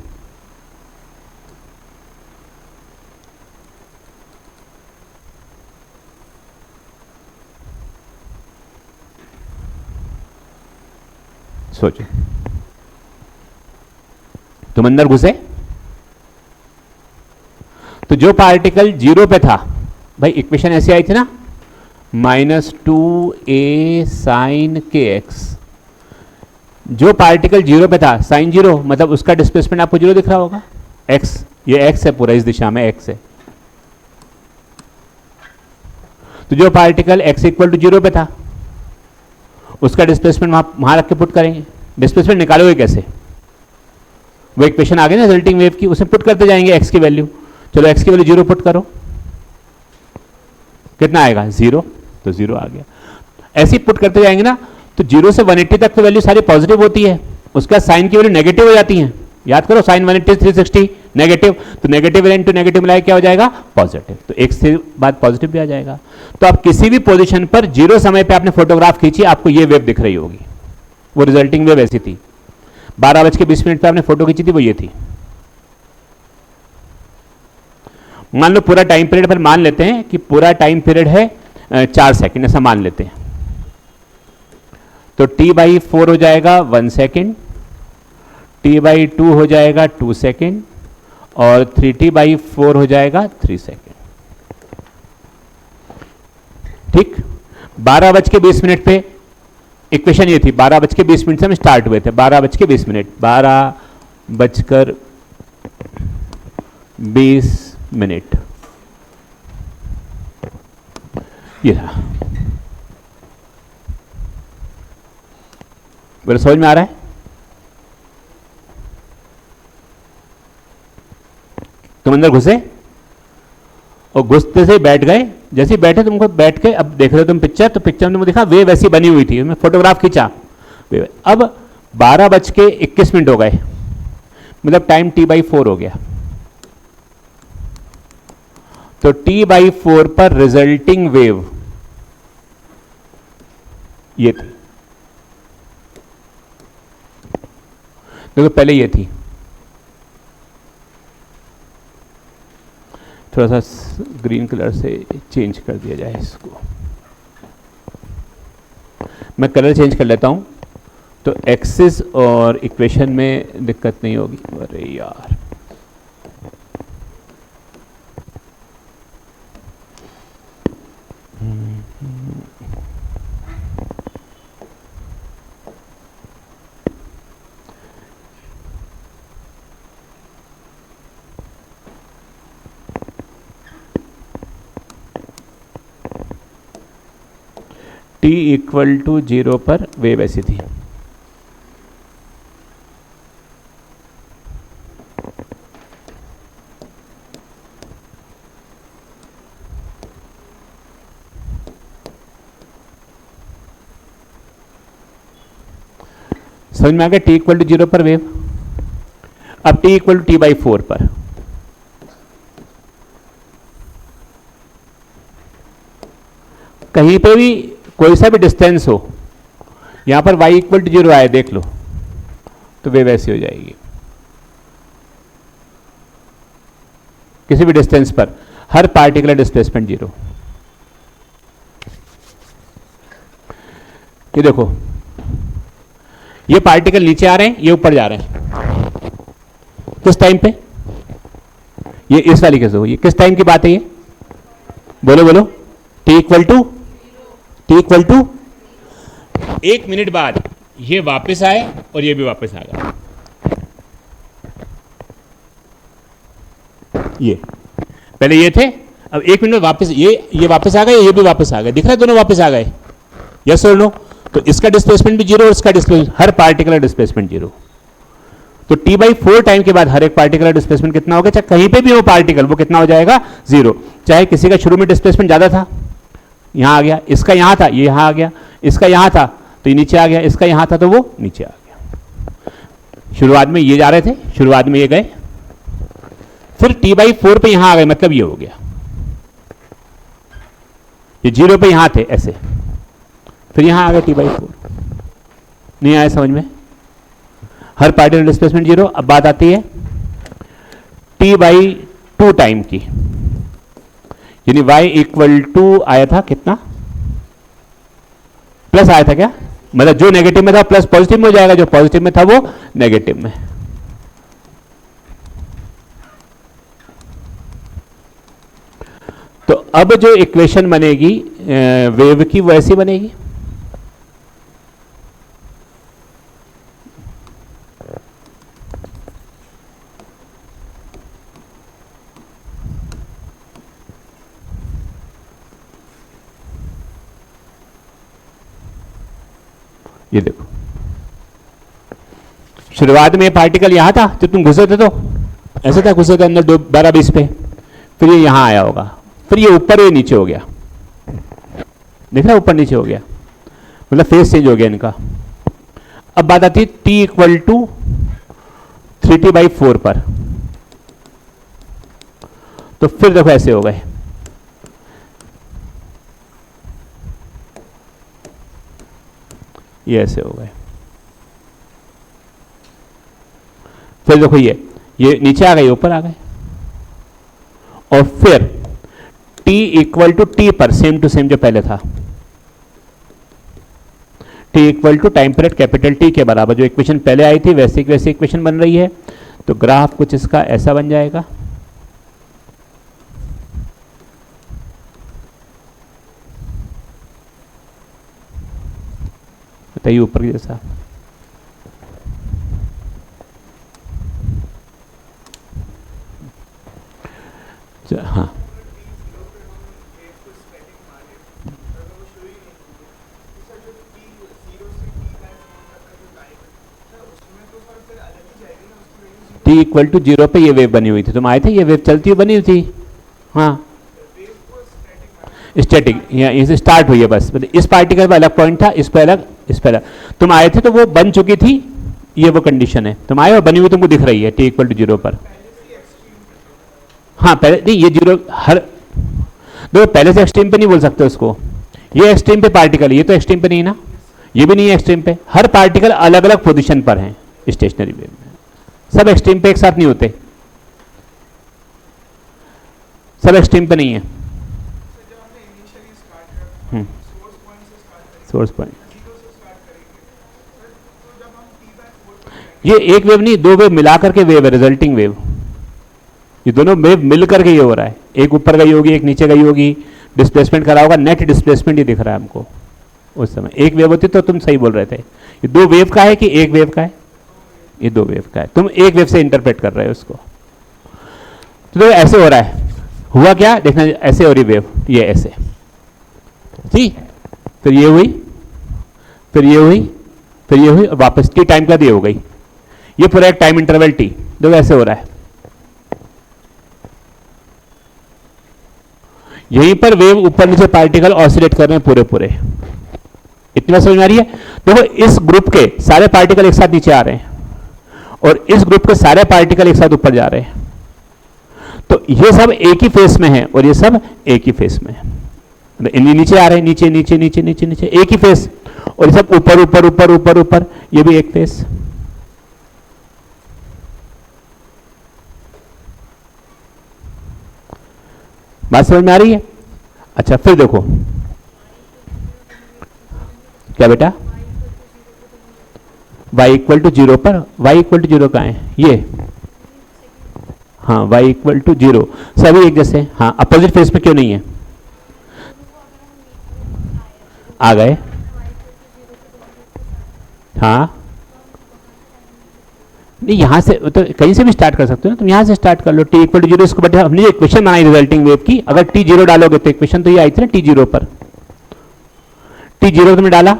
सोचो, तुम अंदर घुसे तो जो पार्टिकल जीरो पे था, भाई इक्वेशन ऐसी आई थी ना, -2a sin kx, जो पार्टिकल जीरो पे था साइन जीरो, मतलब उसका डिस्प्लेसमेंट आपको जीरो दिख रहा होगा, x, ये x है पूरा, इस दिशा में x है। तो जो particle x equal to zero पे था उसका डिस्प्लेसमेंट वहां रख के पुट करेंगे। डिस्प्लेसमेंट निकालोगे कैसे, वो इक्वेशन आ गई ना रिजल्टिंग वेव की, उसमें पुट करते जाएंगे x की वैल्यू। चलो x की वैल्यू जीरो पुट करो, कितना आएगा, जीरो, तो जीरो आ गया। ऐसे ही पुट करते जाएंगे ना, तो जीरो से 180 तक तो वैल्यू सारी पॉजिटिव होती है, उसका साइन की वैल्यू नेगेटिव हो जाती है। याद करो, साइन 180 360 नेगेटिव, तो नेगेटिव इंटू नेगेटिव मिलाए क्या हो जाएगा, पॉजिटिव, तो एक से बाद पॉजिटिव भी आ जाएगा। तो आप किसी भी पोजीशन पर जीरो समय पे आपने फोटोग्राफ खींची, आपको ये वेव दिख रही होगी, वो रिजल्टिंग वेव ऐसी थी। 12:20 पे आपने फोटो खींची थी, वो ये थी। मान लो पूरा टाइम पीरियड पर मान लेते हैं कि पूरा टाइम पीरियड है 4 सेकेंड, ऐसा मान लेते हैं, तो t/4 हो जाएगा 1 सेकेंड, t/2 हो जाएगा 2 सेकेंड, और 3t/4 हो जाएगा 3 सेकेंड। ठीक, 12:20 पे इक्वेशन ये थी, 12:20 से हम स्टार्ट हुए थे, 12:20, 12:20 ये था। मेरे समझ में आ रहा है? तुम अंदर घुसे और घुसते से बैठ गए, जैसे ही बैठे तुमको बैठ के अब देख रहे हो तुम पिक्चर, तो पिक्चर में तुमको दिखा वेव ऐसी बनी हुई थी, मैं फोटोग्राफ खींचा वेव। अब 12:21 हो गए, मतलब टाइम t/4 हो गया, तो t/4 पर रिजल्टिंग वेव ये थी। देखो पहले ये थी, थोड़ा सा ग्रीन कलर से चेंज कर दिया जाए इसको, मैं कलर चेंज कर लेता हूं तो एक्सिस और इक्वेशन में दिक्कत नहीं होगी। अरे यार, t इक्वल टू 0 पर वेव ऐसी थी। समझ में आ गया, t इक्वल टू 0 पर वेव। अब t इक्वल टू t/4 पर, कहीं पे भी कोई सा भी डिस्टेंस हो, यहां पर y इक्वल टू 0 आए देख लो, तो वेव ऐसी हो जाएगी। किसी भी डिस्टेंस पर हर पार्टिकुलर डिस्प्लेसमेंट 0। ये देखो, ये पार्टिकल नीचे आ रहे हैं, ये ऊपर जा रहे हैं, किस टाइम पे, ये इस वाली केस हो, ये किस टाइम की बात है, ये बोलो बोलो, t इक्वल टू 1 मिनट बाद ये वापस आए और ये भी वापस आ गया। ये पहले ये थे, अब 1 मिनट में वापस ये वापस आ गए, ये भी वापस आ गए, दिख रहा है दोनों वापस आ गए, यस और नो। तो इसका डिस्प्लेसमेंट भी 0 और इसका डिस्प्लेसमेंट, हर पार्टिकुलर डिस्प्लेसमेंट 0। तो t/4 टाइम के बाद हर एक पार्टिकुलर डिस्प्लेसमेंट कितना होगा, चाहे कहीं पे भी हो पार्टिकल, वो कितना हो जाएगा, 0। चाहे किसी का शुरू में डिस्प्लेसमेंट ज्यादा था, यहां आ गया, इसका यहां था, ये यहां आ गया, इसका यहां था तो ये नीचे आ गया, इसका यहां था तो वो नीचे आ गया। शुरुआत में ये जा रहे थे, शुरुआत में ये गए, फिर t/4 पे यहां आ गए, मतलब ये हो गया, ये 0 पे यहां थे ऐसे, फिर यहां आ गए t/4। नहीं आया समझ में, हर पार्टिकुलर डिस्प्लेसमेंट 0। अब बात आती है t/2 टाइम की, यानी y इक्वल टू आया था कितना, प्लस आया था क्या, मतलब जो नेगेटिव में था प्लस पॉजिटिव में हो जाएगा, जो पॉजिटिव में था वो नेगेटिव में। तो अब जो इक्वेशन बनेगी वेव की वो ऐसी बनेगी, ये देखो शुरुआत में पार्टिकल यहां था जब तुम घुसे थे, तो ऐसा था घुसे थे अंदर 12-20 पे, फिर ये यहां आया होगा, फिर ये ऊपर ये नीचे हो गया, देख रहा ऊपर नीचे हो गया, मतलब फेस चेंज हो गया इनका। अब बात आती है t इक्वल टू 3t/4 पर, तो फिर देखो ऐसे हो गए, ये ऐसे हो गए, फिर देखो ये नीचे आ गए, ऊपर आ गए, और फिर t इक्वल टू टी पर सेम टू सेम जो पहले था, t equal to time period capital T के बराबर, जो इक्वेशन पहले आई थी वैसे वैसे इक्वेशन बन रही है। तो ग्राफ कुछ इसका ऐसा बन जाएगा, बताइए ऊपर की जैसा। हाँ t इक्वल टू 0 पे ये वेव बनी हुई थी, तुम आए थे, ये वेव चलती हुई बनी हुई थी। हाँ स्टैटिक, यहीं से स्टार्ट हुई है बस, इस पार्टिकल पर अलग पॉइंट था, इस पर अलग, इस पर अलग। तुम आए थे तो वो बन चुकी थी, ये वो कंडीशन है, तुम आए और बनी हुई तुमको दिख रही है t इक्वल टू 0 पर। हाँ पहले नहीं, ये 0 हर दो पहले से एक्सट्रीम पे नहीं बोल सकते उसको, ये एक्सट्रीम पे पार्टिकल, ये तो एक्सट्रीम पे नहीं ना, ये भी नहीं है एक्सट्रीम पे, हर पार्टिकल अलग अलग पोजीशन पर है स्टेशनरी वेव में, सब एक्सट्रीम पे एक साथ नहीं होते, सब एक्सट्रीम पे नहीं है। सोर्स पॉइंट, ये एक वेव नहीं, दो वेव मिलाकर के वेव है, रिजल्टिंग वेव, ये दोनों वेव मिलकर के ये हो रहा है, एक ऊपर गई होगी एक नीचे गई होगी, डिस्प्लेसमेंट करा होगा, नेट डिस्प्लेसमेंट ही दिख रहा है हमको उस समय। एक वेव होती तो तुम सही बोल रहे थे, ये दो वेव का है कि एक वेव का है, ये दो वेव का है, तुम एक वेव से इंटरप्रेट कर रहे हो उसको। तो ऐसे हो रहा है, हुआ क्या देखना, ऐसे हो रही वेव, ये ऐसे ठीक, फिर ये हुई, फिर ये हुई, फिर ये हुई, और वापस टी टाइम का ये हो गई, ये पूरा एक टाइम इंटरवल टी, देखो ऐसे हो रहा है। यहीं पर वेव ऊपर नीचे पार्टिकल ऑसिलेट कर रहे हैं पूरे पूरे, इतनी बात समझ में आ रही है। देखो इस ग्रुप के सारे पार्टिकल एक साथ नीचे आ रहे हैं, और इस ग्रुप के सारे पार्टिकल एक साथ ऊपर जा रहे हैं, तो ये सब एक ही फेस में है और ये सब एक ही फेस में है, नीचे आ रहे हैं, नीचे नीचे नीचे नीचे नीचे एक ही फेस, और ये सब ऊपर ऊपर ऊपर ऊपर ऊपर, ये भी एक फेस। बात समझ में आ रही है। अच्छा फिर देखो क्या बेटा, y इक्वल टू 0 पर, y इक्वल टू 0 कहाँ है ये, हाँ y इक्वल टू 0 सभी एक जैसे, हाँ अपोजिट फेस में क्यों नहीं है, आ गए, हाँ नहीं यहां से तो कहीं से भी स्टार्ट कर सकते हो ना, तुम यहां से स्टार्ट कर लो, t इक्वल टू 0, इसको बट हमने इक्वेशन बनाई रिजल्टिंग वेव की, अगर t 0 डालोगे तो इक्वेशन तो ये आई थी ना t 0 पर, t 0 तुमने डाला,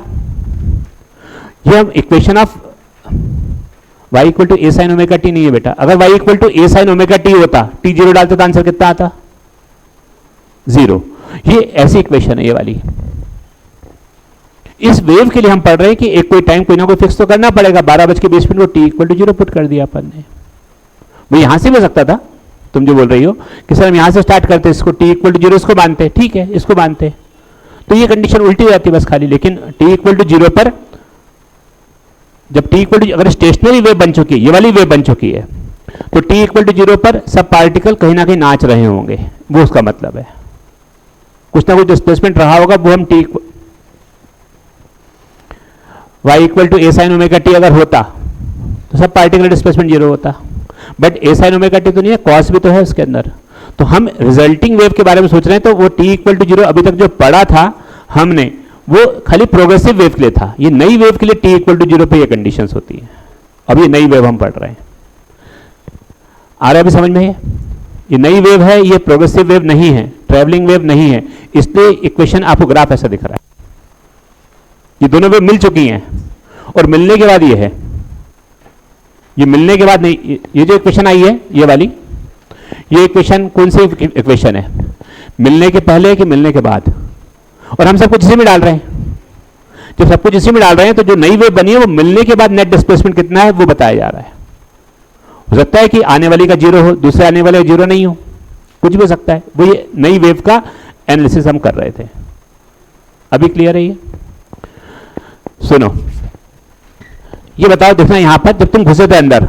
ये हम equation of y equal to a sin omega t नहीं है बेटा, अगर y equal to a sin omega t होता, t 0 डालते तो आंसर कितना आता, 0। ये ऐसी इक्वेशन है ये वाली। इस वेव के लिए हम पढ़ रहे हैं कि एक कोई टाइम कोई ना कोई फिक्स तो करना पड़ेगा, 12:20 को t इक्वल टू 0 पुट कर दिया अपन ने, वो यहां से भी हो सकता था, तुम जो बोल रही हो कि सर हम यहां से स्टार्ट करते इसको t इक्वल टू 0 इसको बांधते, ठीक है इसको बांधते, तो ये कंडीशन उल्टी हो जाती बस खाली। लेकिन t इक्वल टू 0 पर जब t इक्वल टू, अगर स्टेशनरी वेव बन चुकी है, ये वाली वेव बन चुकी है, तो t इक्वल टू 0 पर सब पार्टिकल कहीं ना कहीं नाच रहे होंगे, वो उसका मतलब है, कुछ ना कुछ डिस्प्लेसमेंट रहा होगा, वो हम t y equal to a sine omega t अगर होता तो सब पार्टिकुलर डिस्प्लेसमेंट जीरो होता, but a sine omega t तो नहीं है, कॉस भी तो है उसके अंदर। तो हम रिजल्टिंग वेव के बारे में सोच रहे हैं, तो वो टी इक्वल टू जीरो अभी तक जो पढ़ा था हमने वो खाली प्रोग्रेसिव वेव के लिए था। ये नई वेव के लिए टी इक्वल टू जीरो पे ये कंडीशंस होती है। अब ये नई वेव हम पढ़ रहे हैं, आ रहा है अभी समझ में? ये नई वेव है, ये प्रोग्रेसिव वेव नहीं है, ट्रेवलिंग वेव नहीं है, इसलिए इक्वेशन आपको ग्राफ ऐसा दिख रहा है। ये दोनों वेव मिल चुकी हैं और मिलने के बाद ये है, ये मिलने के बाद नहीं, ये जो इक्वेशन आई है ये वाली, ये इक्वेशन कौन सी इक्वेशन है? मिलने के पहले कि मिलने के बाद? और हम सब कुछ इसी में डाल रहे हैं। जब सब कुछ इसी में डाल रहे हैं तो जो नई वेव बनी है वो मिलने के बाद नेट डिस्प्लेसमेंट कितना है वो बताया जा रहा है। हो सकता है कि आने वाली का जीरो हो, दूसरे आने वाले का जीरो नहीं हो, कुछ भी हो सकता है। वो ये नई वेव का एनालिसिस हम कर रहे थे। अभी क्लियर है ये? सुनो, ये बताओ, देखना यहां पर जब तुम घुसे थे अंदर,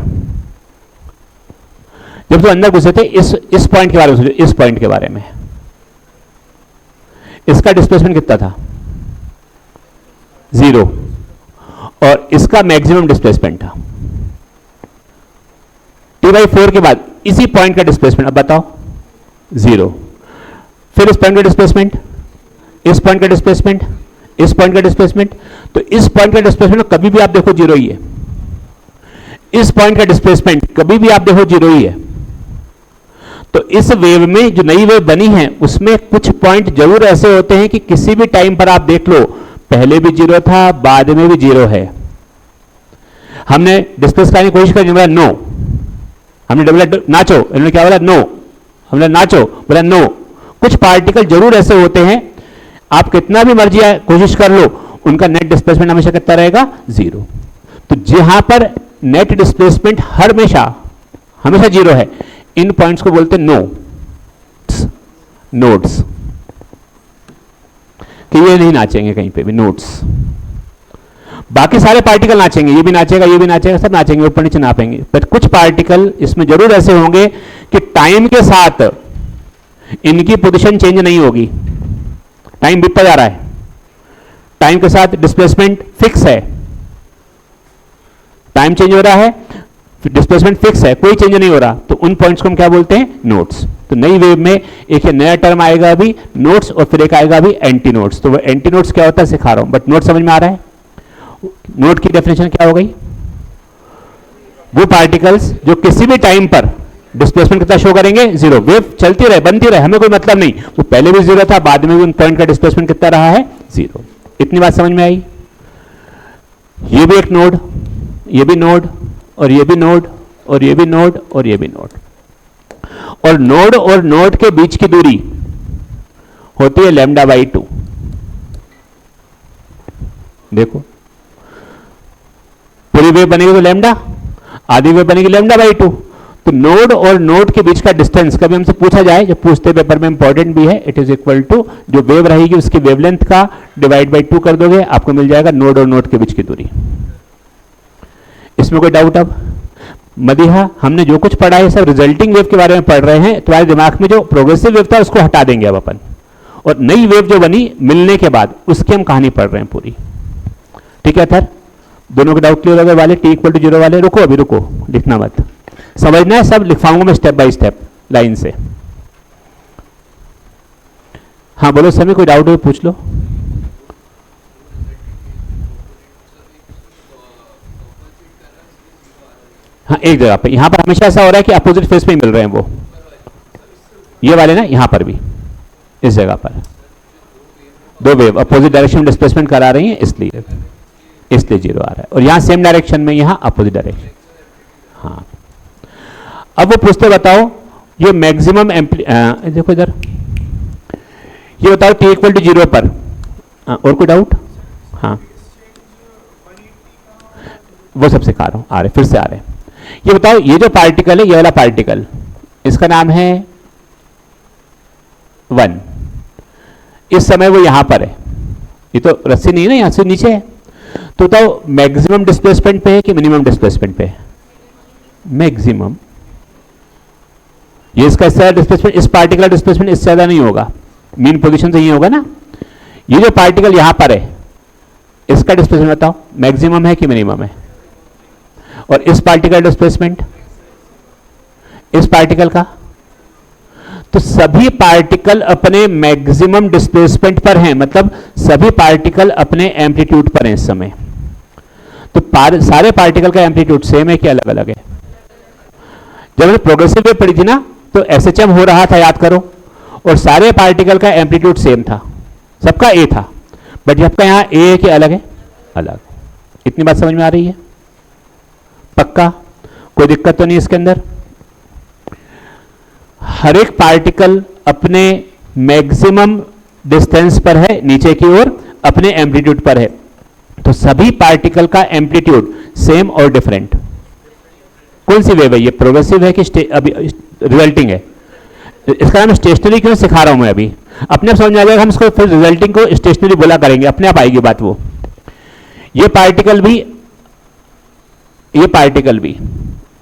जब तुम अंदर घुसे थे इस पॉइंट के बारे में सोचो, इस पॉइंट के बारे में, इसका डिस्प्लेसमेंट कितना था? जीरो, और इसका मैक्सिमम डिस्प्लेसमेंट था T/4 के बाद इसी पॉइंट का डिस्प्लेसमेंट, अब बताओ, जीरो। फिर इस पॉइंट का डिस्प्लेसमेंट, इस पॉइंट का डिस्प्लेसमेंट, इस पॉइंट का डिस्प्लेसमेंट, तो इस पॉइंट का डिस्प्लेसमेंट कभी भी आप देखो जीरो ही है। इस पॉइंट का डिस्प्लेसमेंट कभी भी आप देखो जीरो ही है। तो इस वेव में जो नई वेव बनी है उसमें कुछ पॉइंट जरूर ऐसे होते हैं कि किसी भी टाइम पर आप देख लो, पहले भी जीरो था, बाद में भी जीरो है। हमने डिस्कस करने की कोशिश करी, बोला नो, हमने बोला नाचो, इन्होंने क्या बोला? नो। हमने नाचो, बोला नो। कुछ पार्टिकल जरूर ऐसे होते हैं, आप कितना भी मर्जी कोशिश कर लो, उनका नेट डिस्प्लेसमेंट हमेशा कितना रहेगा? जीरो। तो जहां पर नेट डिस्प्लेसमेंट हमेशा जीरो है, इन पॉइंट्स को बोलते हैं नोड्स, कि ये नहीं नाचेंगे कहीं पे भी, नोड्स। बाकी सारे पार्टिकल नाचेंगे, ये भी नाचेगा, ये भी नाचेगा, सब नाचेंगे, ऊपर नीचे नापेंगे, पर कुछ पार्टिकल इसमें जरूर ऐसे होंगे कि टाइम के साथ इनकी पोजीशन चेंज नहीं होगी। टाइम बीतता जा रहा है, टाइम के साथ डिस्प्लेसमेंट फिक्स है, टाइम चेंज हो रहा है, डिस्प्लेसमेंट फिक्स है, कोई चेंज नहीं हो रहा, तो उन पॉइंट्स को हम क्या बोलते हैं? नोड्स। तो नई वेव में एक नया टर्म आएगा अभी, नोड्स, और फिर एक आएगा अभी एंटी नोड्स। तो वो एंटी नोड्स क्या होता है सिखा रहा हूं, बट नोड समझ में आ रहा है? नोड की डेफिनेशन क्या हो गई? वो पार्टिकल्स जो किसी भी टाइम पर डिस्प्लेसमेंट कितना शो करेंगे? जीरो। वेव चलती रहे, बनती रहे, हमें कोई मतलब नहीं, वो पहले भी जीरो था, बाद में भी उन पॉइंट का डिस्प्लेसमेंट कितना रहा है? जीरो। इतनी बात समझ में आई? ये भी एक नोड, ये भी नोड, और ये भी नोड, और ये भी नोड, और ये भी नोड, और नोड के बीच की दूरी होती है λ/2। देखो, पूरी वेव बनेगी तो लैम्डा, आधी वेव बनेगी λ/2। तो नोड और नोड के बीच का डिस्टेंस कभी हमसे पूछा जाए, जो पूछते पेपर में इंपॉर्टेंट भी है, इट इज इक्वल टू जो वेव रहेगी उसकी वेवलेंथ का डिवाइड बाई 2 कर दोगे, आपको मिल जाएगा नोड और नोड के बीच की दूरी। इसमें कोई डाउट? अब मदीहा, हमने जो कुछ पढ़ा है सब रिजल्टिंग वेव के बारे में पढ़ रहे हैं, तुम्हारे दिमाग में जो प्रोग्रेसिव वेव था उसको हटा देंगे अब अपन, और नई वेव जो बनी मिलने के बाद उसकी हम कहानी पढ़ रहे हैं पूरी। ठीक है सर, दोनों के डाउट क्लियर हो गए वाले? T इक्वल टू जीरो वाले रुको, अभी रुको, लिखना मत, समझना है, सब लिखवाऊंगा मैं स्टेप बाय स्टेप लाइन से। हाँ बोलो सभी, कोई डाउट हो पूछ लो। हाँ, एक जगह पे, यहां पर हमेशा ऐसा हो रहा है कि अपोजिट फेस में मिल रहे हैं वो, ये वाले ना, यहां पर भी इस जगह पर दो वेव अपोजिट डायरेक्शन में डिस्प्लेसमेंट करा रही हैं, इसलिए जीरो आ रहा है, और यहां सेम डायरेक्शन में, यहां अपोजिट डायरेक्शन। हाँ, अब वो पूछते बताओ ये मैक्सिमम देखो इधर, ये बताओ T इक्वल टू जीरो पर, और कोई डाउट? हाँ, वो सब सिखा रहा हूं, आ रहे फिर से आ रहे। ये बताओ, ये जो पार्टिकल है, ये वाला पार्टिकल, इसका नाम है 1। इस समय वो यहां पर है, ये तो रस्सी नहीं है ना, यहां से नीचे है, तो बताओ मैक्सिमम डिस्प्लेसमेंट पे है कि मिनिमम डिस्प्लेसमेंट पे है? मैक्सिमम। ये इसका इससे ज्यादा डिस्प्लेसमेंट, इस पार्टिकुलर डिस्प्लेसमेंट इससे ज्यादा नहीं होगा, मीन पोजीशन से ये होगा ना। ये जो पार्टिकल यहां पर है, इसका डिस्प्लेसमेंट बताओ, मैक्सिमम है कि मिनिमम है? और इस पार्टिकल डिस्प्लेसमेंट, इस पार्टिकल का, तो सभी पार्टिकल अपने मैक्सिमम डिस्प्लेसमेंट पर हैं, मतलब सभी पार्टिकल अपने एम्पलीट्यूड पर हैं इस समय। तो सारे पार्टिकल का एम्पलीट्यूड सेम है कि अलग अलग है? जब हमने प्रोग्रेसिव वेव पढ़ी थी ना, तो एसएचएम हो रहा था, याद करो, और सारे पार्टिकल का एम्पलीट्यूड सेम था, सबका ए था, बट सबका यहां ए है कि अलग है? अलग। इतनी बात समझ में आ रही है? पक्का? कोई दिक्कत तो नहीं इसके अंदर? हर एक पार्टिकल अपने मैक्सिमम डिस्टेंस पर है नीचे की ओर, अपने एम्पलीट्यूड पर है, तो सभी पार्टिकल का एम्पलीट्यूड सेम और डिफरेंट। कौन सी वेव है ये? प्रोग्रेसिव है कि अभी रिजल्टिंग है? इसका नाम स्टेशनरी क्यों सिखा रहा हूं मैं अभी? अपने आप समझ में आ जाएगा, हम इसको फिर रिजल्टिंग को स्टेशनरी बोला करेंगे, अपने आप आएगी बात वो। ये पार्टिकल भी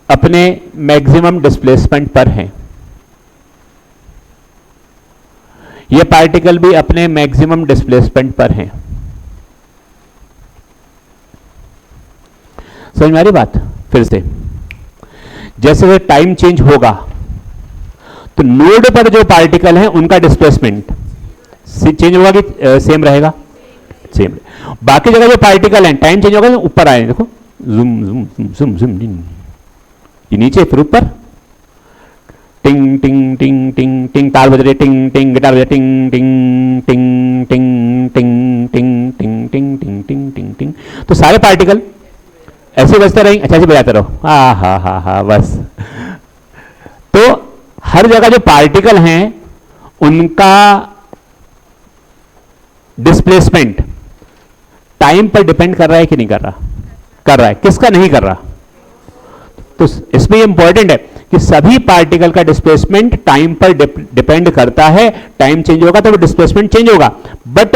अपने मैक्सिमम डिस्प्लेसमेंट पर हैं, ये पार्टिकल भी अपने मैक्सिमम डिस्प्लेसमेंट पर हैं। समझ में आ रही बात? फिर से, जैसे जैसे टाइम चेंज होगा तो नोड पर जो पार्टिकल हैं उनका डिस्प्लेसमेंट चेंज होगा कि सेम रहेगा? सेम। बाकी जगह जो पार्टिकल हैं टाइम चेंज होगा तो ऊपर आए, देखो जुम जुम जुम जुम जुम, ये नीचे फिर ऊपर, टिंग टिंग टिंग टिंग टिंग, ताल बज रही, टिंग टिंग, गिटार बज रही, टिंग टिंग टिंग टिंग टिंग टिंग टिंग टिंग टिंग टिंग टिंग टिंग, तो सारे पार्टिकल ऐसे बजते रहेंगे। अच्छा, ऐसे बजाते रहो, हा, बस। तो हर जगह जो पार्टिकल हैं उनका डिस्प्लेसमेंट टाइम पर डिपेंड कर रहा है कि नहीं कर रहा? कर रहा है। किसका नहीं कर रहा? तो इसमें इंपॉर्टेंट है कि सभी पार्टिकल का डिस्प्लेसमेंट टाइम पर डिपेंड करता है। टाइम चेंज होगा तो वो डिस्प्लेसमेंट चेंज होगा, बट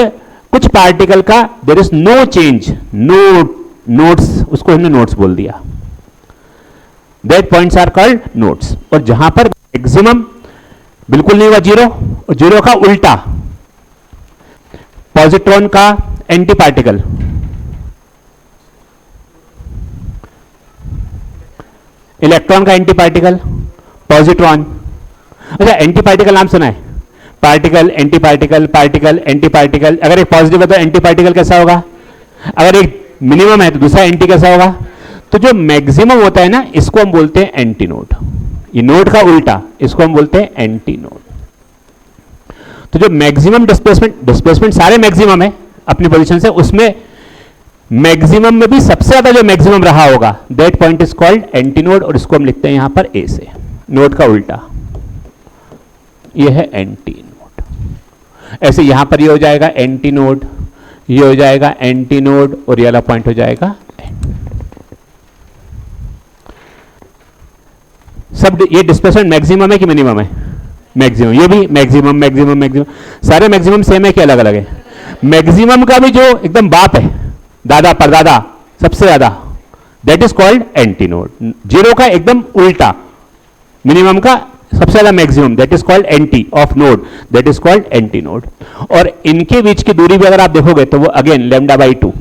कुछ पार्टिकल का there is no change, nodes, उसको हमने नोड्स बोल दिया, that points are called nodes. और जहां पर मैक्सिमम बिल्कुल नहीं हुआ, जीरो, और जीरो का उल्टा, पॉजिट्रॉन का एंटी पार्टिकल, इलेक्ट्रॉन का एंटी पार्टिकल, पॉजिट्रॉन। अच्छा, एंटी पार्टिकल नाम सुना है? Particle, anti particle, particle, anti particle. अगर एक पॉजिटिव है तो एंटी पार्टिकल कैसा होगा? अगर एक मिनिमम है तो दूसरा एंटी कैसा होगा? तो जो मैक्सिमम होता है ना, इसको हम बोलते हैं एंटी नोड। ये नोड का उल्टा, इसको हम बोलते हैं एंटी नोड। तो जो मैक्सिमम डिस्प्लेसमेंट सारे मैक्सिमम है अपनी पोजीशन से, उसमें मैक्सिमम में भी सबसे ज्यादा जो मैक्सिमम रहा होगा, that point is called anti node, और इसको हम लिखते हैं यहां पर ए से, नोड का उल्टा, ये है एंटी नोड। ऐसे यहां पर ये हो जाएगा एंटी नोड, ये हो जाएगा एंटी नोड, और ये वाला पॉइंट हो जाएगा सब। ये डिस्प्लेसमेंट मैक्सिमम है कि मिनिमम है? मैक्सिमम। ये भी मैक्सिमम, मैक्सिमम, मैक्सिमम, सारे मैक्सिमम सेम है कि अलग अलग है? मैक्सिमम का भी जो एकदम बाप है, दादा परदादा, सबसे ज्यादा, that is called anti node. Zero का एकदम उल्टा, मिनिमम का सबसे ज्यादा maximum, that is called anti of node, that is called anti node. और इनके बीच की दूरी भी अगर आप देखोगे तो वो अगेन लैम्डा बाई 2,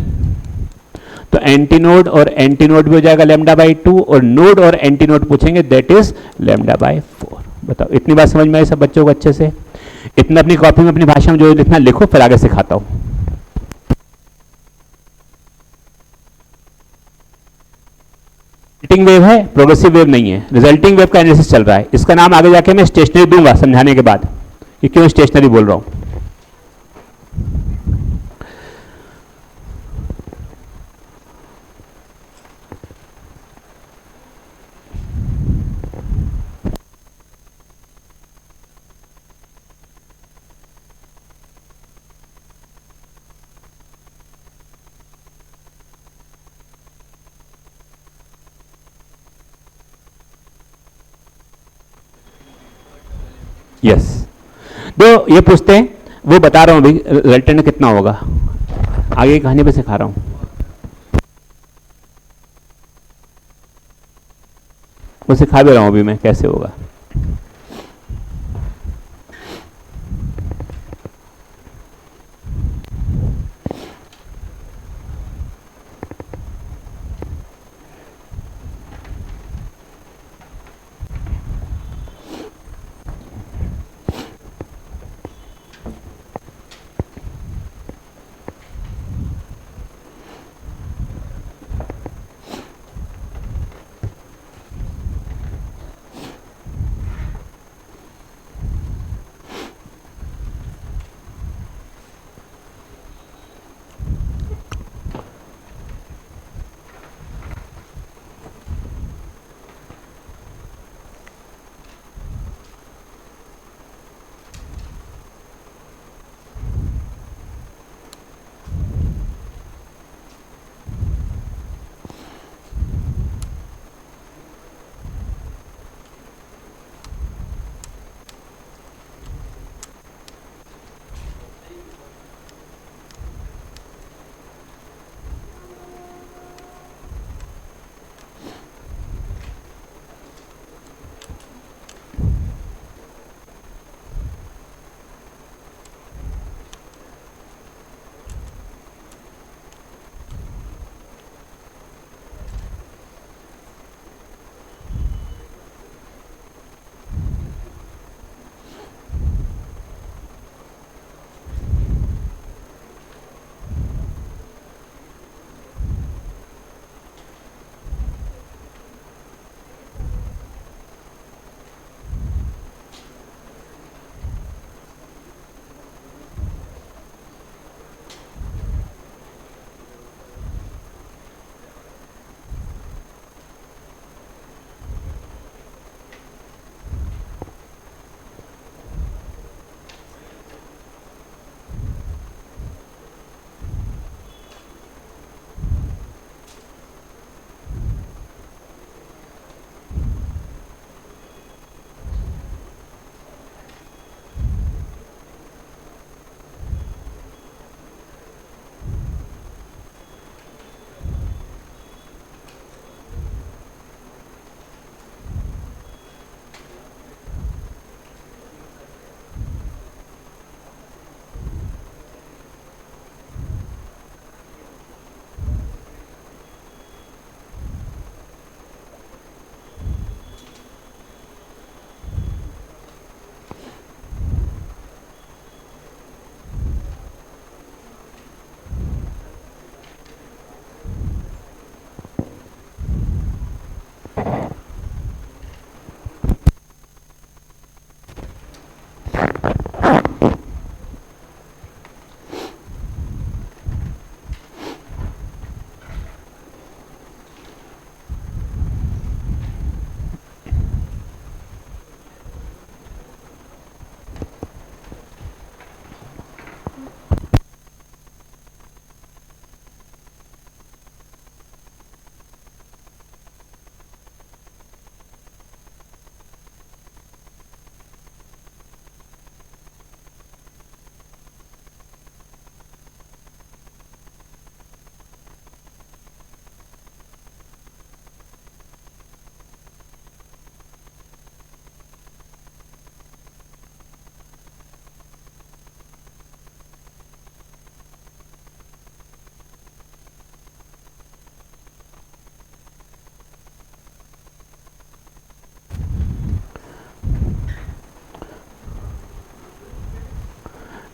तो एंटी नोड और एंटी नोड भी हो जाएगा लैम्डा बाई 2, और नोड और एंटी नोड पूछेंगे दैट इज लैम्डा बाई 4। बताओ, इतनी बात समझ में आई सब बच्चों को अच्छे से? इतना अपनी कॉपी में अपनी भाषा में जो लिखना लिखो, फिर आगे सिखाता हूं। रिजल्टिंग वेव है, प्रोग्रेसिव वेव नहीं है। रिजल्टिंग वेव का एनालिसिस चल रहा है, इसका नाम आगे जाके मैं स्टेशनरी दूंगा समझाने के बाद कि क्यों स्टेशनरी बोल रहा हूं। यस, तो ये पूछते हैं, वो बता रहा हूं अभी रिजल्टेंट कितना होगा, आगे की कहानी पे सिखा रहा हूं, वो सिखा भी रहा हूं अभी मैं कैसे होगा।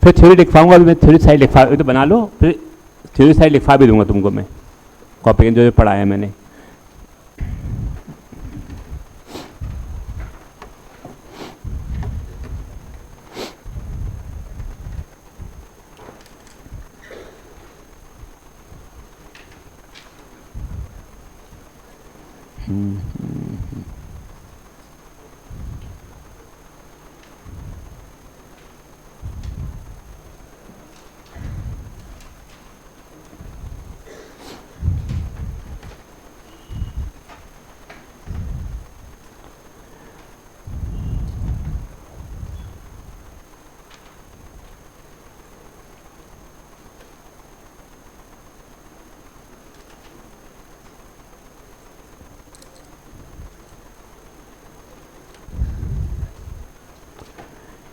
फिर थ्योरी लिखवाऊंगा, अभी मैं थ्योरी साइड लिखवा तो बना लो, फिर थ्योरी साइड लिखवा भी दूंगा तुमको मैं, कॉपी जो पढ़ाया मैंने।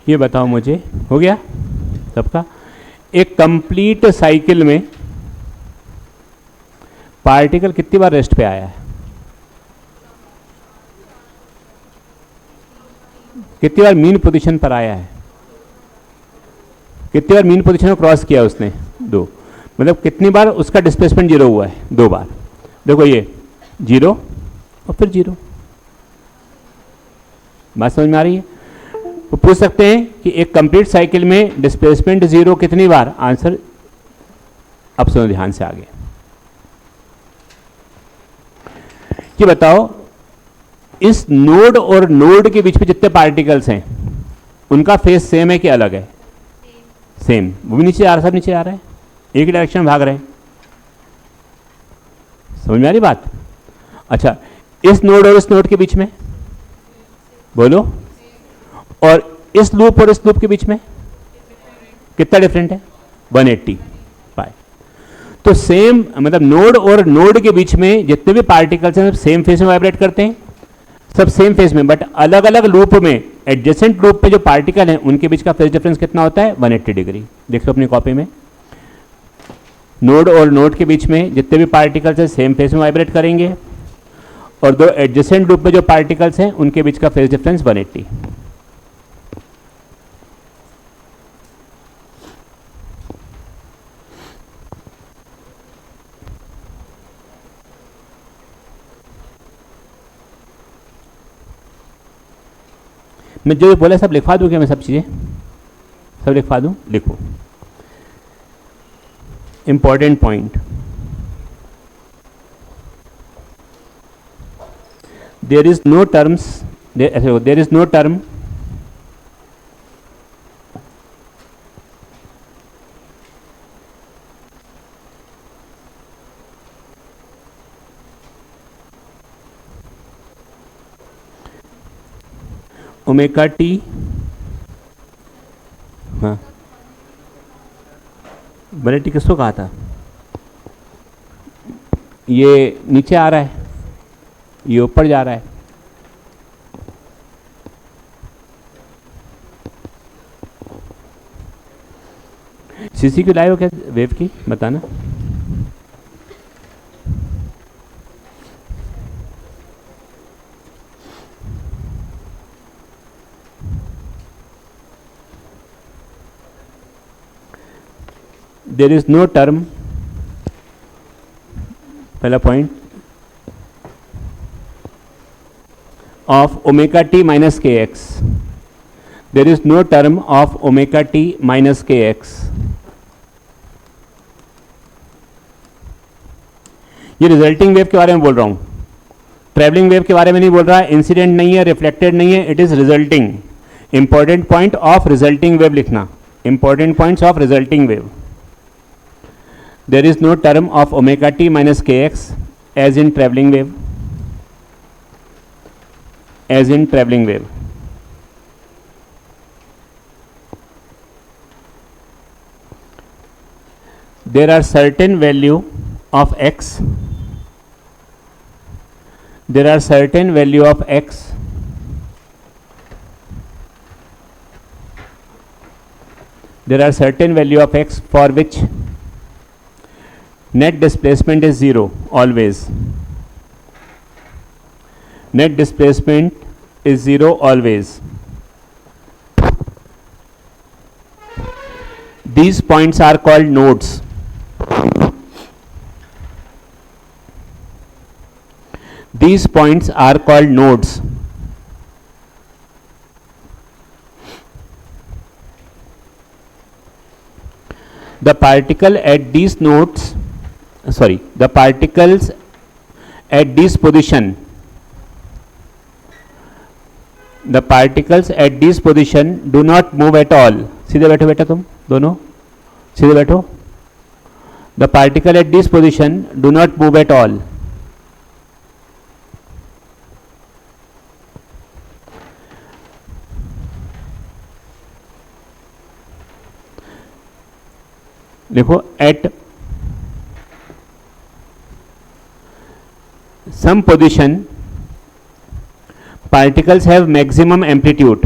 ये बताओ मुझे, हो गया सबका? एक कंप्लीट साइकिल में पार्टिकल कितनी बार रेस्ट पे आया है? कितनी बार मीन पोजीशन पर आया है? कितनी बार मीन पोजीशन को क्रॉस किया उसने? 2। मतलब कितनी बार उसका डिस्प्लेसमेंट 0 हुआ है? 2 बार। देखो ये 0 और फिर 0। बात समझ में आ रही है? तो पूछ सकते हैं कि एक कंप्लीट साइकिल में डिस्प्लेसमेंट 0 कितनी बार? आंसर अब सुनो ध्यान से आगे। कि बताओ इस नोड और नोड के बीच में जितने पार्टिकल्स हैं उनका फेस सेम है कि अलग है? सेम। वो भी नीचे आ रहा है, सब नीचे आ रहा है, एक ही डायरेक्शन में भाग रहे हैं। समझ में आ रही बात? अच्छा, इस नोड और इस नोड के बीच में बोलो, और इस लूप और इस लूप के बीच में कितना डिफरेंट है? 180 पाई। तो सेम, मतलब नोड और नोड के बीच में जितने भी पार्टिकल्स हैं सब सेम फेस में वाइब्रेट करते हैं, सब सेम फेस में, बट अलग अलग लूप में, एडजेसेंट लूप पे जो पार्टिकल हैं उनके बीच का फेस डिफरेंस कितना होता है? 180 डिग्री। देख लो अपनी कॉपी में, नोड और नोड के बीच में जितने भी पार्टिकल्स हैं सेम फेस में वाइब्रेट करेंगे, और 2 एडजेसेंट लूप में जो पार्टिकल्स हैं उनके बीच का फेस डिफरेंस 180। मैं जो बोला सब लिखवा दूं क्या? मैं सब चीज़ें सब लिखवा दूं? लिखो। Important point, there is no terms, there is no term omega t, हाँ बने टी किसको कहा था? ये नीचे आ रहा है, ये ऊपर जा रहा है। सीसी की लाइव क्या वेव की बताना? there is no term, पहला point, of omega t minus kx. There is no term of omega t minus kx. ये रिजल्टिंग वेव के बारे में बोल रहा हूं, ट्रेवलिंग वेव के बारे में नहीं बोल रहा है, इंसिडेंट नहीं है, रिफ्लेक्टेड नहीं है, it is resulting. Important point of resulting wave लिखना, important points of resulting wave. There is no term of omega t minus kx as in traveling wave, as in traveling wave. There are certain value of x, there are certain value of x there are certain value of x for which net displacement is 0 always. Net displacement is 0 always. These points are called nodes. These points are called nodes. The particle at these nodes, the particles at this position, the particles at this position do not move at all. सीधे बैठो बेटा, तुम दोनों सीधे बैठो. The particle at this position do not move at all. देखो, at some position particles have maximum amplitude.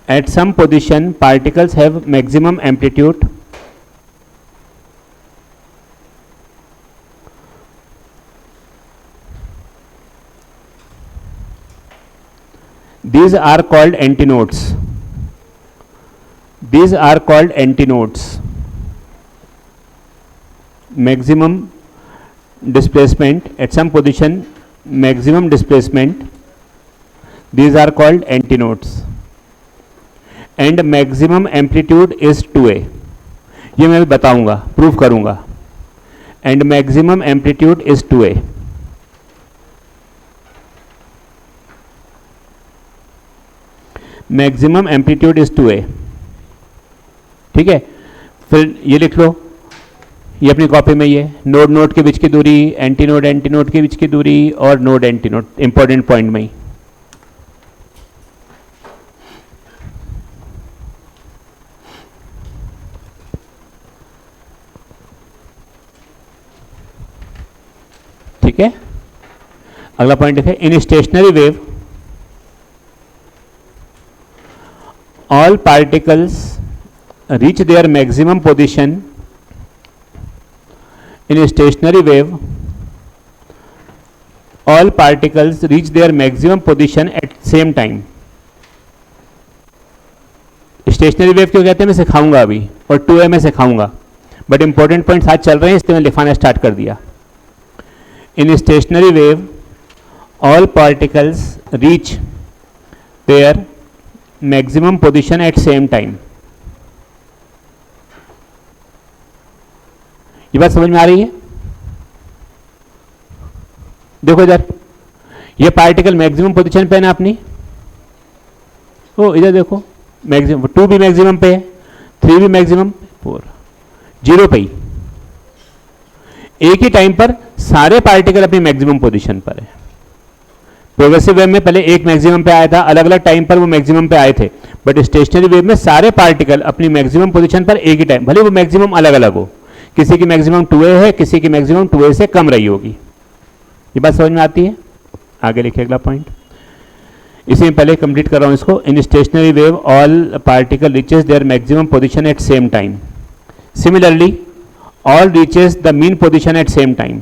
At some position particles have maximum amplitude. These are called antinodes. These are called antinodes. Maximum displacement at some position, maximum displacement, these are called antinodes. And maximum amplitude is 2a. ये मैं बताऊंगा, proof करूंगा. And maximum amplitude is 2a. Maximum amplitude is 2a. ठीक है, फिर ये लिख लो, ये अपनी कॉपी में, ये नोड नोड के बीच की दूरी, एंटीनोड एंटीनोड के बीच की दूरी, और नोड एंटीनोड इंपॉर्टेंट पॉइंट में ही. ठीक है, अगला पॉइंट देखें. In stationary wave all particles reach their maximum position. In a stationary wave all particles reach their maximum position at same time. Stationary wave क्यों कहते हैं मैं सिखाऊंगा अभी, और 2a में सिखाऊंगा, बट इंपॉर्टेंट पॉइंट्स आज चल रहे हैं इसलिए मैं लिखाना स्टार्ट कर दिया. In stationary wave all particles reach their maximum position at same time. ये बात समझ में आ रही है? देखो इधर, ये पार्टिकल मैक्सिमम पोजीशन पे है ना अपनी. ओ इधर देखो, मैक्सिमम 2 भी मैक्सिमम पे है, 3 भी मैक्सिमम, 4 0 पे ही. एक ही टाइम पर सारे पार्टिकल अपनी मैक्सिमम पोजीशन पर है. प्रोग्रेसिव वेव में पहले एक मैक्सिमम पे आया था, अलग अलग टाइम पर वो मैक्सिमम पे आए थे, बट स्टेशनरी वेव में सारे पार्टिकल अपनी मैक्सिमम पोजीशन पर एक ही टाइम, भले वो मैक्सिमम अलग अलग हो, किसी की मैक्सिमम 2a है, किसी की मैक्सिमम 2a से कम रही होगी. ये बात समझ में आती है? आगे लिखिए अगला पॉइंट. इसी में पहले कंप्लीट कर रहा हूं इसको. In stationary wave all particle reaches their maximum position at same time. Similarly all reaches the mean position at same time.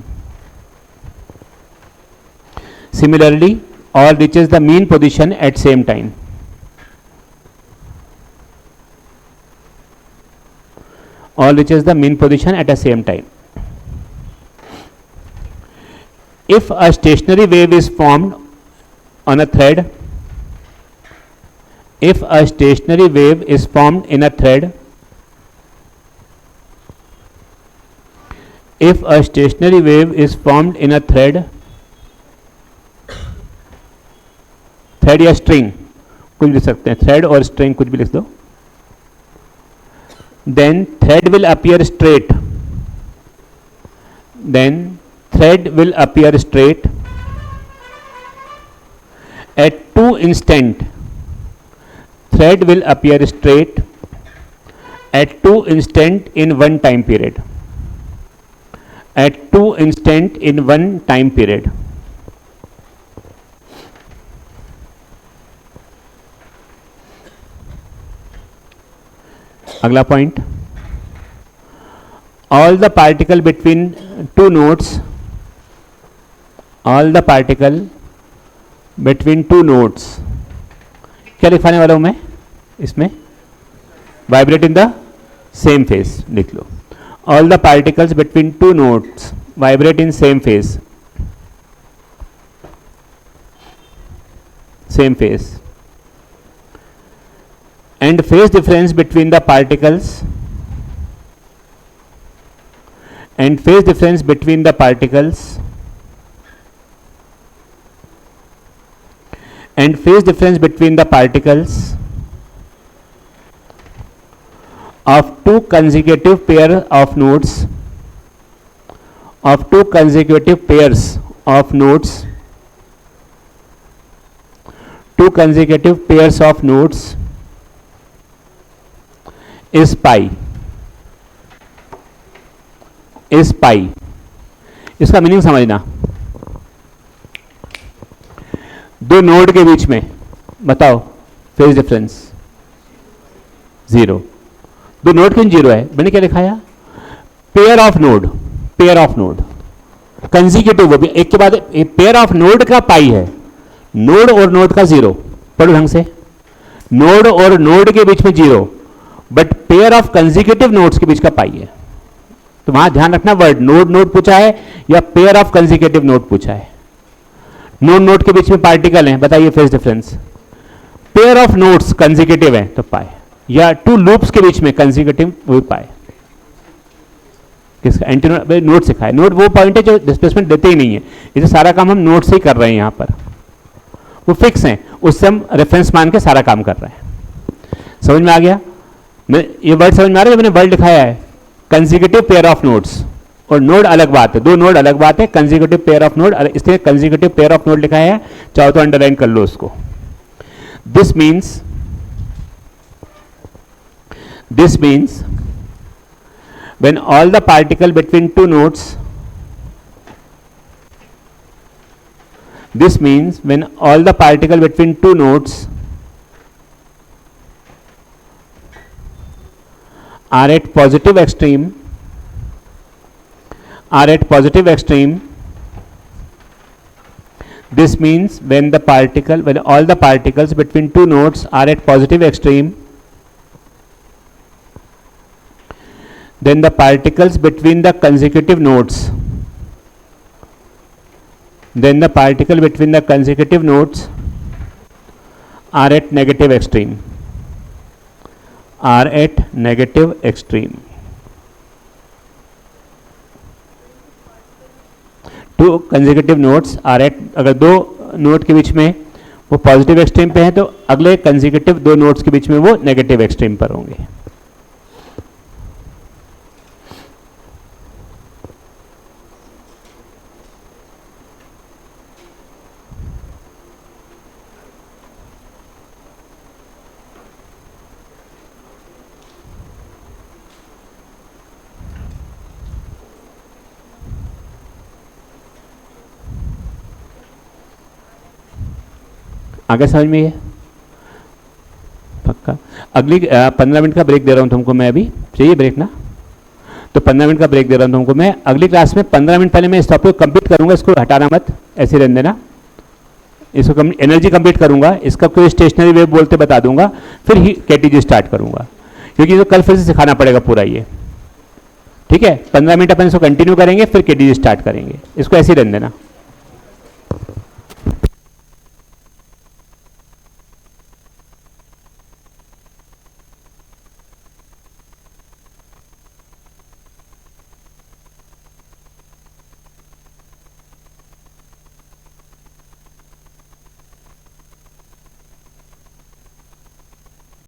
Similarly all reaches the mean position at same time. All reaches the mean position at the same time. If a stationary wave is formed on a thread, if a stationary wave is formed in a thread, if a stationary wave is formed in a thread, thread या string कुछ भी लिख सकते हैं, thread और string कुछ भी लिख दो. Then thread will appear straight. Then thread will appear straight at 2 instant. Thread will appear straight at 2 instant in one time period. At 2 instant in one time period. अगला point. All the particle between 2 nodes, all the particle between 2 nodes, क्या लिखवाने वाला हूं मैं इसमें? Vibrate in the same phase, लिख लो। All the particles between two nodes vibrate in same phase, same phase, and phase difference between the particles and phase difference between the particles and phase difference between the particles of two consecutive pair of nodes, of two consecutive pairs of nodes, two consecutive pairs of nodes is pi, is pi। इसका meaning समझना, दो node के बीच में बताओ phase difference zero. दो node क्यों zero है? मैंने क्या लिखा है? Pair of node, pair of node consecutive, वो भी एक के बाद एक, पेयर ऑफ नोड का पाई है, नोड और नोड का जीरो। पढ़ो ढंग से, नोड और नोड के बीच में zero, but pair of consecutive nodes के बीच का पाई है। तो वहां ध्यान रखना, वर्ड नोड नोड पूछा है या पेयर ऑफ कंसेक्यूटिव नोड पूछा है। नोड नोड के बीच में पार्टिकल हैं, बताइए phase difference. Pair of nodes consecutive है तो पाए, या टू लूप्स के बीच में कंसेक्यूटिव वो पाए। किसका? एंटीनोड नोड सिखाए। नोड वो पॉइंट है जो डिस्प्लेसमेंट देते ही नहीं है, इसे सारा काम हम नोड से ही कर रहे हैं। यहां पर वो फिक्स हैं, उससे हम रेफरेंस मान के सारा काम कर रहे हैं। समझ में आ गया? मैं ये वर्ड समझ में आ रहा है? मैंने वर्ड लिखाया है कंसेक्यूटिव पेयर ऑफ नोड्स, और नोड अलग बात है, दो नोड अलग बात है, कंसेक्यूटिव पेयर ऑफ नोड, इसलिए कंसेक्यूटिव पेयर ऑफ नोड लिखाया है, चाहो तो अंडरलाइन कर लो उसको। This means when all the particle between two nodes, this means when all the particle between two nodes are at positive extreme, this means when all the particles between two nodes are at positive extreme, then the particles between the consecutive nodes are at negative extreme, two consecutive nodes are at, अगर दो node के बीच में वो positive extreme पे हैं तो अगले consecutive दो नोड्स के बीच में वो नेगेटिव एक्सट्रीम पर होंगे। आगे समझ में है? पक्का? अगली 15 मिनट का ब्रेक दे रहा हूं तुमको मैं, अभी चाहिए ब्रेक ना? तो 15 मिनट का ब्रेक दे रहा हूं तुमको मैं। अगली क्लास में 15 मिनट पहले मैं इस टॉपिक को कंप्लीट करूंगा, इसको हटाना मत, ऐसे रहने देना। इसको एनर्जी कंप्लीट करूंगा, इसका कोई स्टेशनरी वेव बोलते बता दूंगा, फिर ही केटीजी स्टार्ट करूंगा, क्योंकि तो कल फिर से सिखाना पड़ेगा पूरा ये। ठीक है? 15 मिनट अपन इसको कंटिन्यू करेंगे, फिर केटीजी स्टार्ट करेंगे, इसको ऐसे ही रहने देना।